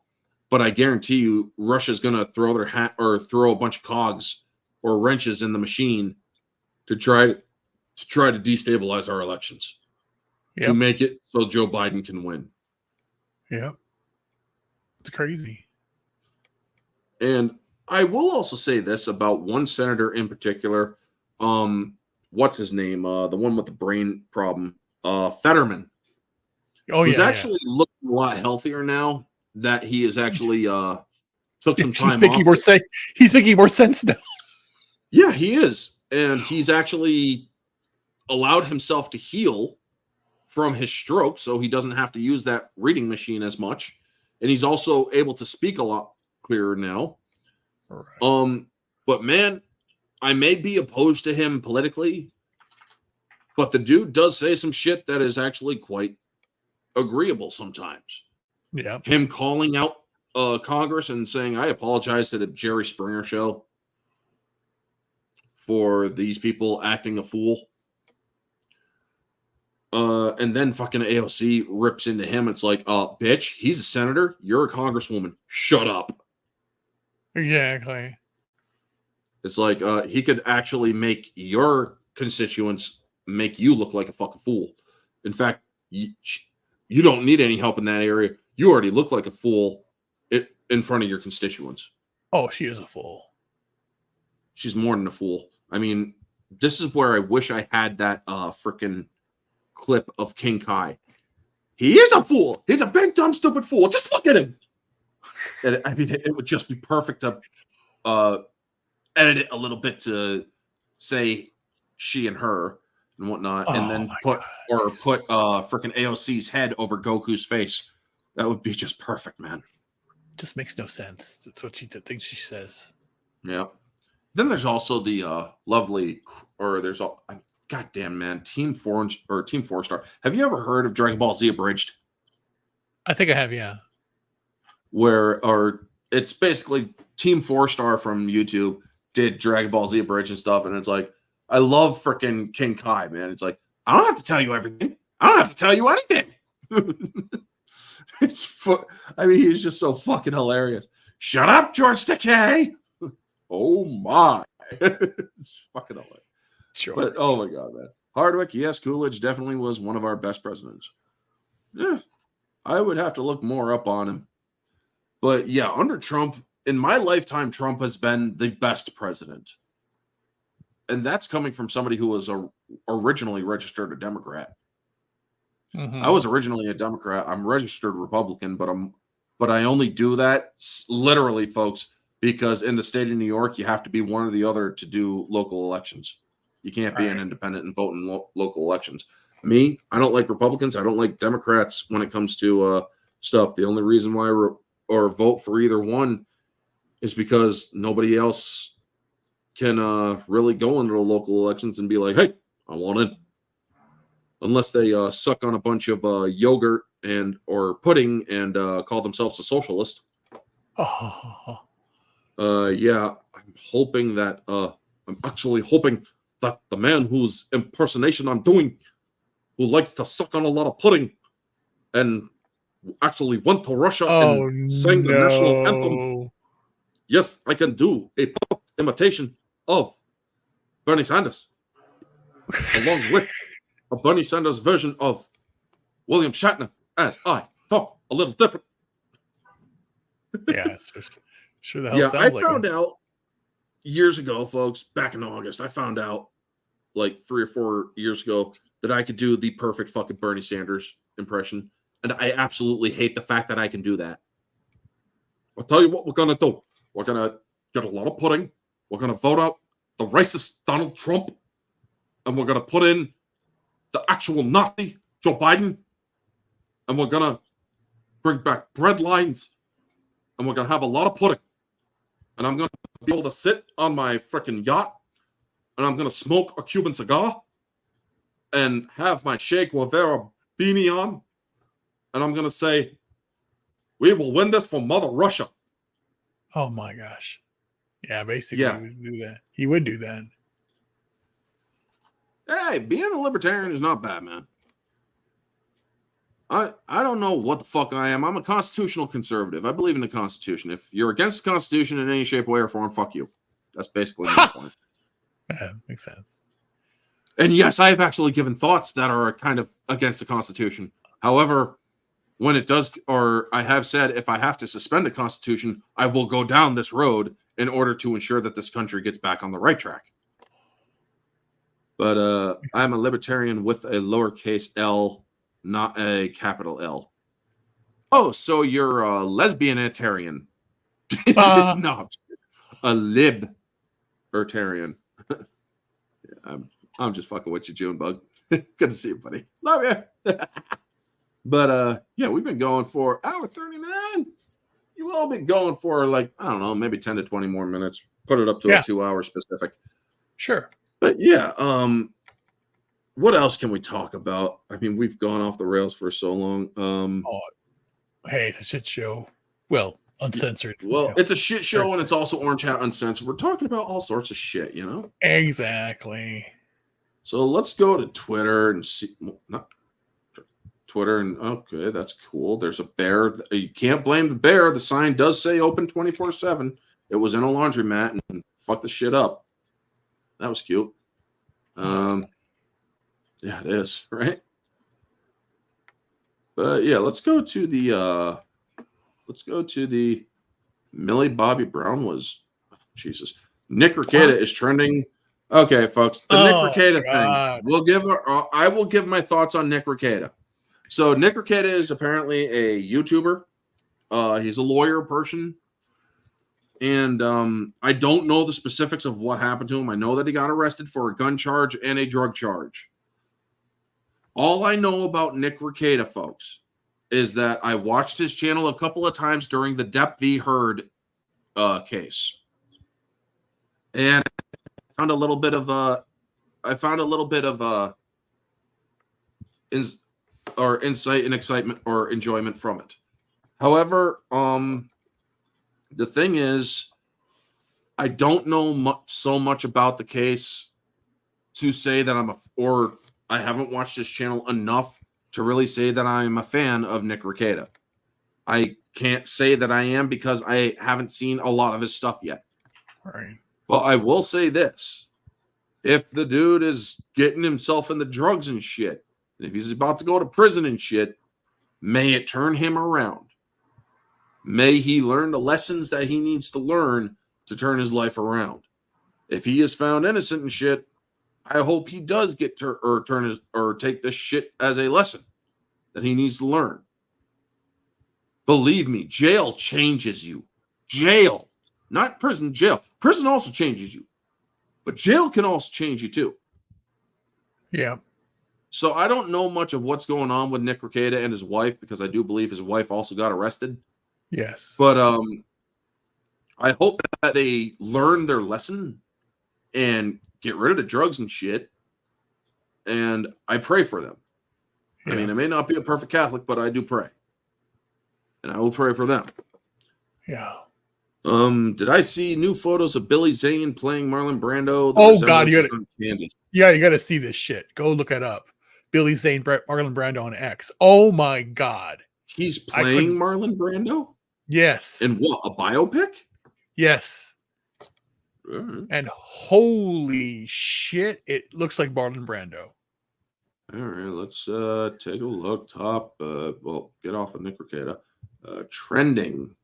But I guarantee you, Russia's going to throw their hat or throw a bunch of cogs or wrenches in the machine to try to destabilize our elections, to make it so Joe Biden can win. Yeah. It's crazy. And I will also say this about one senator in particular. What's his name? The one with the brain problem, Fetterman. He's actually looking a lot healthier now that he is actually took some time off. He's making more sense now. Yeah, he is. And he's actually allowed himself to heal from his stroke, so he doesn't have to use that reading machine as much. And he's also able to speak a lot clearer now. Right. But man, I may be opposed to him politically, but the dude does say some shit that is actually quite agreeable sometimes. Yeah. Him calling out Congress and saying, I apologize to the Jerry Springer show for these people acting a fool. And then fucking AOC rips into him. It's like, bitch, he's a senator. You're a congresswoman. Shut up. Exactly. It's like he could actually make your constituents make you look like a fucking fool. In fact, you don't need any help in that area. You already look like a fool in front of your constituents. Oh, she is a fool. She's more than a fool. I mean, this is where I wish I had that freaking clip of King Kai. He is a fool. He's a big, dumb, stupid fool. Just look at him. And I mean, it would just be perfect to edit it a little bit to say she and her and whatnot, and then put freaking AOC's head over Goku's face. That would be just perfect, man. Just makes no sense. That's what she thinks she says. Yeah. Then there's also the lovely, or there's all, goddamn man, Team 4-Star. Have you ever heard of Dragon Ball Z Abridged? I think I have, yeah. Or it's basically Team 4-Star from YouTube did Dragon Ball Z Abridged and stuff, and it's like, I love freaking King Kai, man. It's like, I don't have to tell you everything. I don't have to tell you anything. I mean, he's just so fucking hilarious. Shut up, George Takei. Oh my. It's fucking hilarious. Sure. But oh my god, man. Hardwick, yes, Coolidge definitely was one of our best presidents. Yeah, I would have to look more up on him. But yeah, under Trump, in my lifetime, Trump has been the best president. And that's coming from somebody who was originally registered a Democrat. Mm-hmm. I was originally a Democrat. I'm registered Republican, but I only do that literally, folks, because in the state of New York, you have to be one or the other to do local elections. You can't be an independent and vote in local elections. Me, I don't like Republicans. I don't like Democrats when it comes to stuff. The only reason why or vote for either one is because nobody else can really go into the local elections and be like, hey, I want in. Unless they suck on a bunch of yogurt or pudding and call themselves a socialist. Oh. Yeah, I'm hoping that I'm actually hoping that the man whose impersonation I'm doing, who likes to suck on a lot of pudding and actually went to Russia and sang the national anthem. Yes, I can do a imitation of Bernie Sanders, along with a Bernie Sanders version of William Shatner, as I talk a little different. Yeah, sure the hell sounds like found out years ago, folks, back in August, I found out like 3 or 4 years ago that I could do the perfect fucking Bernie Sanders impression. And I absolutely hate the fact that I can do that. I'll tell you what we're going to do. We're going to get a lot of pudding. We're going to vote out the racist Donald Trump. And we're going to put in the actual Nazi, Joe Biden. And we're going to bring back bread lines. And we're going to have a lot of pudding. And I'm going to be able to sit on my freaking yacht. And I'm going to smoke a Cuban cigar. And have my Che Guevara beanie on. And I'm going to say, we will win this for Mother Russia. Oh my gosh. Yeah, basically he would do that. He would do that. Hey, being a libertarian is not bad, man. I don't know what the fuck I am. I'm a constitutional conservative. I believe in the Constitution. If you're against the Constitution in any shape, way, or form, fuck you. That's basically my point. Yeah, makes sense. And yes, I have actually given thoughts that are kind of against the Constitution. However, when it does, or I have said, if I have to suspend the Constitution, I will go down this road in order to ensure that this country gets back on the right track. But I'm a libertarian with a lowercase L, not a capital L. Oh, so you're a lesbianitarian. No, a libertarian. I'm just fucking with you, Junebug. Good to see you, buddy. Love you. But yeah, we've been going for hour 39. You all been going for like, I don't know, maybe 10 to 20 more minutes. Put it up to a 2-hour specific. Sure. But yeah, what else can we talk about? I mean, we've gone off the rails for so long. Hey, the shit show. Well, uncensored. Well, it's a shit show, and it's also Orange Hat Uncensored. We're talking about all sorts of shit, you know? Exactly. So let's go to Twitter and see. Not Twitter, and okay, that's cool. There's a bear. You can't blame the bear. The sign does say open 24/7. It was in a laundromat and fucked the shit up. That was cute. Yeah, it is, right? But yeah, let's go to the Millie Bobby Brown was Jesus. Nick Rekieta is trending. Okay, folks, the Nick Rekieta thing. I will give my thoughts on Nick Rekieta. So Nick Rekieta is apparently a YouTuber. He's a lawyer person. And I don't know the specifics of what happened to him. I know that he got arrested for a gun charge and a drug charge. All I know about Nick Rekieta, folks, is that I watched his channel a couple of times during the Depp v. Heard case. And I found a little bit of insight and excitement or enjoyment from it. However, the thing is, I don't know so much about the case to say that I haven't watched this channel enough to really say that I'm a fan of Nick Rekieta. I can't say that I am because I haven't seen a lot of his stuff yet. Right. But I will say this. If the dude is getting himself into drugs and shit, and if he's about to go to prison and shit, may it turn him around. May he learn the lessons that he needs to learn to turn his life around. If he is found innocent and shit, I hope he does get take this shit as a lesson that he needs to learn. Believe me, jail changes you. Jail, not prison, jail. Prison also changes you, but jail can also change you too. Yeah. So I don't know much of what's going on with Nick Rekieta and his wife because I do believe his wife also got arrested. Yes. But I hope that they learn their lesson and get rid of the drugs and shit. And I pray for them. Yeah. I mean, I may not be a perfect Catholic, but I do pray. And I will pray for them. Yeah. Did I see new photos of Billy Zane playing Marlon Brando? Oh God, you gotta see this shit. Go look it up. Billy Zane, Marlon Brando on X. Oh my God. He's playing Marlon Brando? Yes. In what? A biopic? Yes. Right. And holy shit, it looks like Marlon Brando. All right, let's take a look. Top, well, get off of Nick Rekieta. Trending.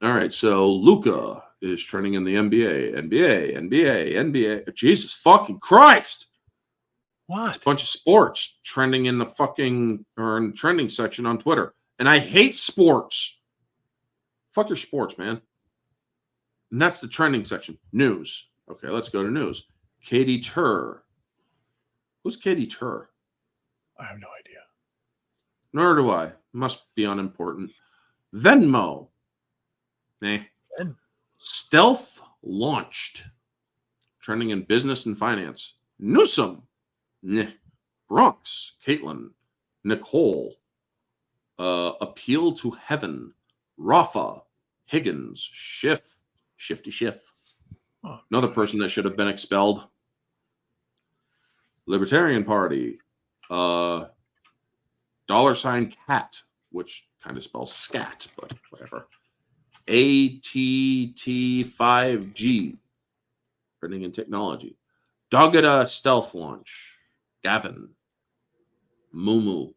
All right, so Luca is trending in the NBA. Jesus fucking Christ! What? It's a bunch of sports trending in the trending section on Twitter, and I hate sports. Fuck your sports, man. And that's the trending section. News. Okay, let's go to news. Katie Tur. Who's Katie Tur? I have no idea. Nor do I. Must be unimportant. Venmo. Stealth launched. Trending in business and finance. Newsom. Bronx. Caitlin. Nicole. Appeal to Heaven. Rafa. Higgins. Shifty Schiff. Oh, another person that should have been expelled. Libertarian Party. $CAT, which kind of spells scat, but whatever. ATT5G, printing and technology. Doggeda stealth launch. Gavin. Mumu.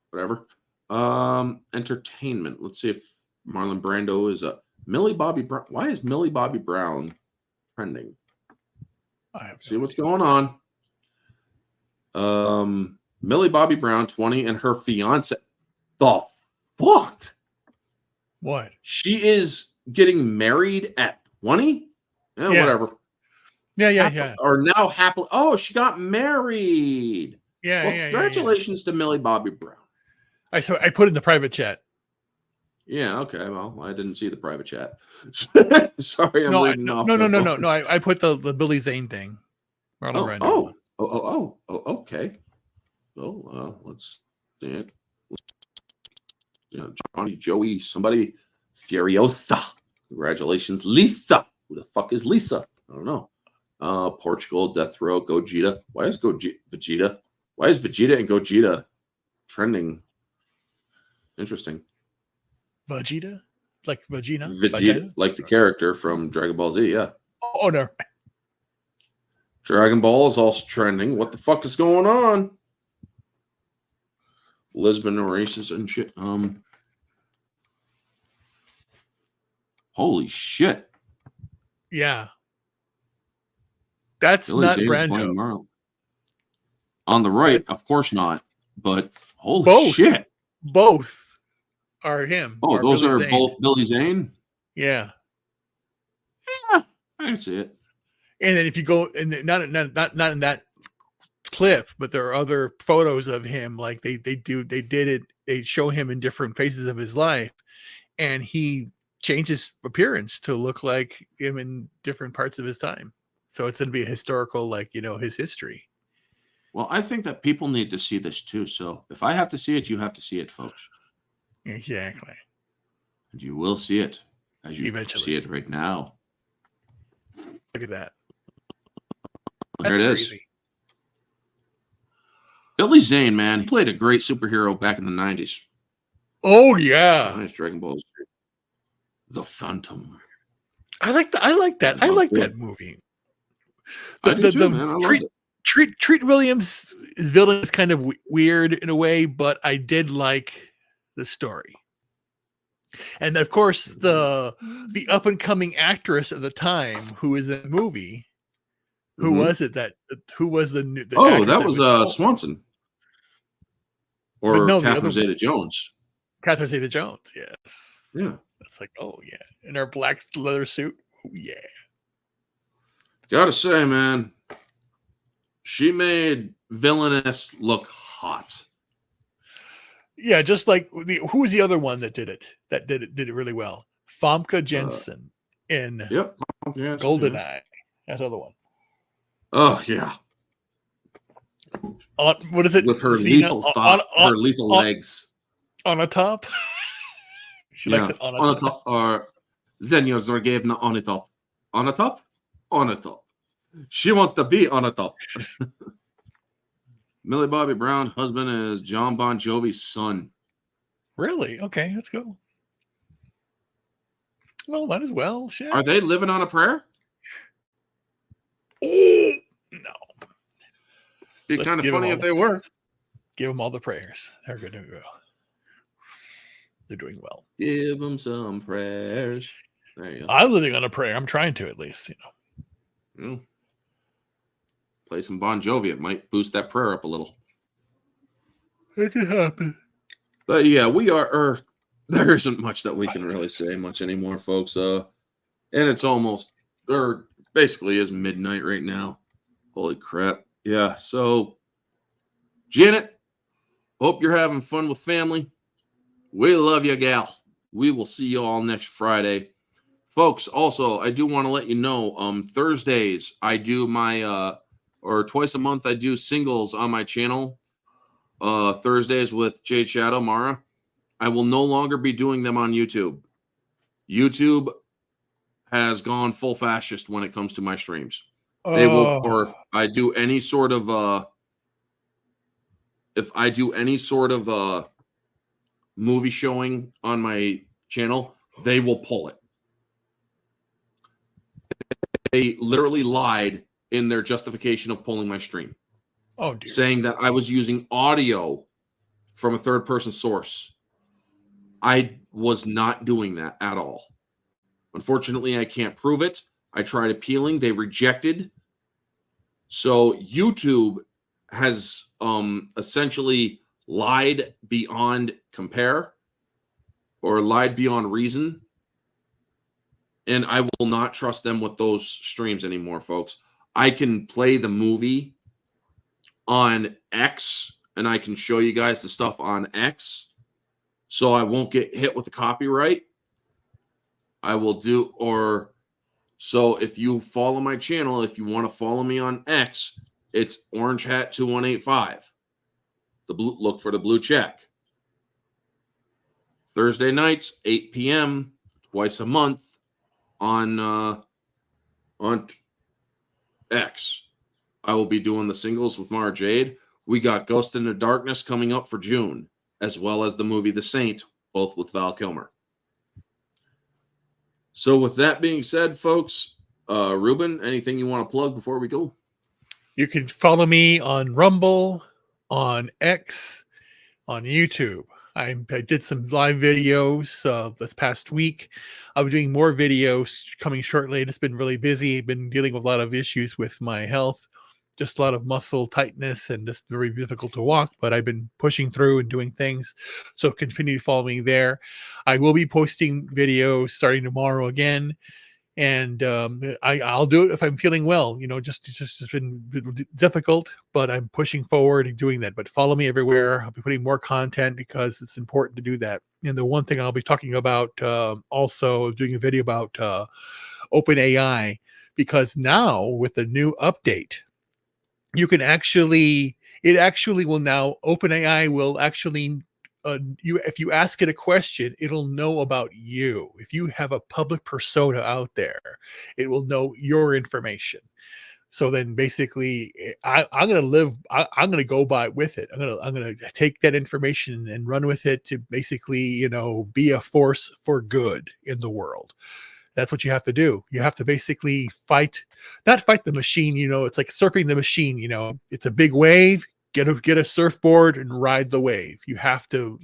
Whatever. Entertainment. Let's see if Marlon Brando is a Millie Bobby Brown. Why is Millie Bobby Brown trending? See what's going on. Millie Bobby Brown, 20, and her fiance. The fuck? What? She is getting married at 20? Yeah, whatever. Yeah. Or now happily. Oh, she got married. Congratulations to Millie Bobby Brown. I put it in the private chat. Yeah, okay. Well, I didn't see the private chat. Sorry, I'm reading off. No. I put the Billy Zane thing. Marlon Brando. Okay. Oh, let's see it. Johnny, Joey, somebody. Furiosa. Congratulations, Lisa. Who the fuck is Lisa? I don't know. Portugal, Death Row, Gogeta. Why is Vegeta? Why is Vegeta and Gogeta trending? Interesting. Vegeta? Like Vagina? Vegeta, like the character from Dragon Ball Z, yeah. Oh, no. Dragon Ball is also trending. What the fuck is going on? Lisbon races and shit. Holy shit. Yeah. That's Billy not Zane's Brando. playing Marlon. On the right, That's- of course not. But holy Both. shit. Both are him. Oh, are those Billy are Zane. both Billy Zane? Yeah. Yeah, I can see it. And then if you go and not in that clip, but there are other photos of him. Like they show him in different phases of his life, and he changes appearance to look like him in different parts of his time. So it's going to be a historical, like, his history. Well, I think that people need to see this too. So if I have to see it, you have to see it, folks. Exactly. And you will see it as you Eventually. see it right now. Look at that. There it That's is. crazy. Billy Zane, man, he played a great superhero back in the 90s. Oh yeah. Nice Dragon Balls. The Phantom. I like that. I like that movie. I do too, man. I love it. Treat Williams' villain is kind of weird in a way, but I did like the story. And of course, the up and coming actress at the time who was in the movie, who was it who was the that was Swanson. Or no, Catherine Zeta-Jones. Catherine Zeta-Jones, yes. Yeah. It's like, oh yeah. In her black leather suit. Oh yeah. Gotta say, man, she made villainous look hot. Yeah, just like who was the other one that did it? That did it really well. Famke Jensen in GoldenEye. Yeah. That's the other one. Oh yeah. What is it? With her lethal her lethal legs. On a top? She likes it on a top. Or Zenya Zorgevna on a top. On a top? On a top. She wants to be on a top. Millie Bobby Brown, husband is John Bon Jovi's son. Really? Okay, let's go. Well, might as well. Shit. Are they living on a prayer? Oh, no. Be kind of funny if they were. Give them all the prayers. They're good to go. They're doing well. Give them some prayers. There you go. I'm living on a prayer. I'm trying to, at least, Play some Bon Jovi. It might boost that prayer up a little. It could happen. But yeah, we are. There isn't much that we can really say much anymore, folks. And it's almost, or basically is midnight right now. Holy crap. Yeah. So, Janet, hope you're having fun with family. We love you, gal. We will see you all next Friday. Folks, also, I do want to let you know, Thursdays, I do my, or twice a month, I do singles on my channel. Thursdays with Jade Shadow, Mara. I will no longer be doing them on YouTube. YouTube has gone full fascist when it comes to my streams. They will, or if I do any sort of, movie showing on my channel, they will pull it. They literally lied in their justification of pulling my stream. Oh, dear. Saying that I was using audio from a third-person source. I was not doing that at all. Unfortunately, I can't prove it. I tried appealing. They rejected. So YouTube has essentially lied beyond compare or lied beyond reason. And I will not trust them with those streams anymore, folks. I can play the movie on X and I can show you guys the stuff on X so I won't get hit with the copyright. I will do, or so if you follow my channel, if you want to follow me on X, it's Orange Hat 2185. Look for the blue check. Thursday nights, 8 p.m., twice a month on X. I will be doing the singles with Mara Jade. We got Ghost in the Darkness coming up for June, as well as the movie The Saint, both with Val Kilmer. So with that being said, folks, Ruben, anything you want to plug before we go? You can follow me on Rumble, on X, on YouTube. I did some live videos this past week. I'll be doing more videos coming shortly. It's been really busy. I've been dealing with a lot of issues with my health, just a lot of muscle tightness and just very difficult to walk, but I've been pushing through and doing things. So continue to follow me there. I will be posting videos starting tomorrow again. And I'll do it if I'm feeling well. Just it's been difficult, but I'm pushing forward and doing that. But follow me everywhere. I'll be putting more content because it's important to do that. And the one thing I'll be talking about also doing a video about OpenAI, because now with the new update, you can actually will now OpenAI will actually if you ask it a question, it'll know about you. If you have a public persona out there, it will know your information. So then basically I'm going to go by with it. I'm going to take that information and run with it to basically, be a force for good in the world. That's what you have to do. You have to basically not fight the machine. It's like surfing the machine. It's a big wave. Get a surfboard and ride the wave. You have to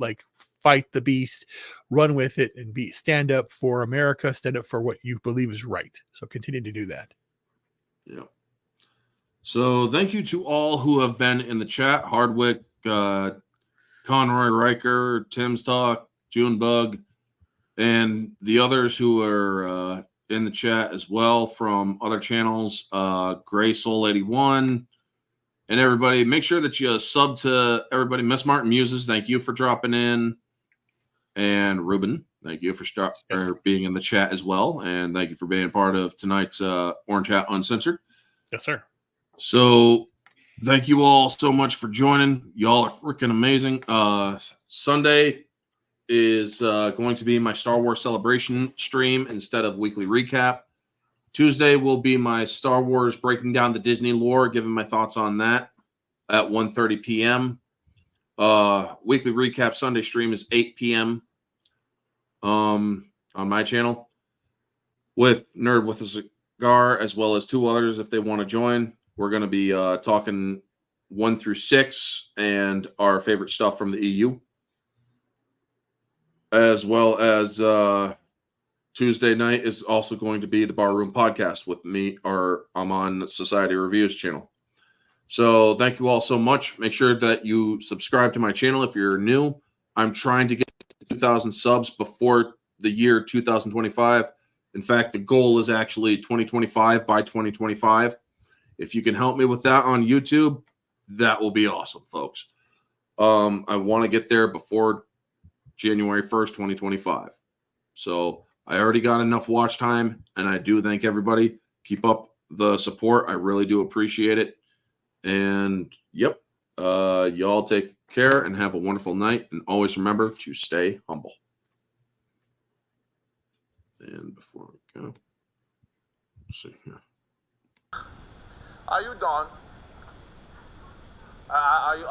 fight the beast, run with it, and stand up for America, stand up for what you believe is right. So continue to do that. Yeah. So thank you to all who have been in the chat. Hardwick, Conroy Riker, Tim's Talk, Junebug, and the others who are in the chat as well from other channels. Gray Soul 81. And everybody, make sure that you sub to everybody. Miss Martin Muses, thank you for dropping in. And Ruben, thank you for being in the chat as well. And thank you for being part of tonight's Orange Hat Uncensored. Yes, sir. So thank you all so much for joining. Y'all are freaking amazing. Sunday is going to be my Star Wars celebration stream instead of weekly recap. Tuesday will be my Star Wars breaking down the Disney lore, giving my thoughts on that at 1:30 p.m. Weekly recap Sunday stream is 8 p.m. On my channel with Nerd with a Cigar, as well as two others if they want to join. We're going to be talking 1 through 6 and our favorite stuff from the EU, as well as Tuesday night is also going to be the Barroom Podcast with me, or I'm on Society Reviews channel. So thank you all so much. Make sure that you subscribe to my channel if you're new. I'm trying to get 2,000 subs before the year 2025. In fact, the goal is actually 2025 by 2025. If you can help me with that on YouTube, that will be awesome, folks. I want to get there before January 1st, 2025. So I already got enough watch time, and I do thank everybody. Keep up the support. I really do appreciate it. And, yep, y'all take care and have a wonderful night. And always remember to stay humble. And before we go, let's see here. Are you done? Are you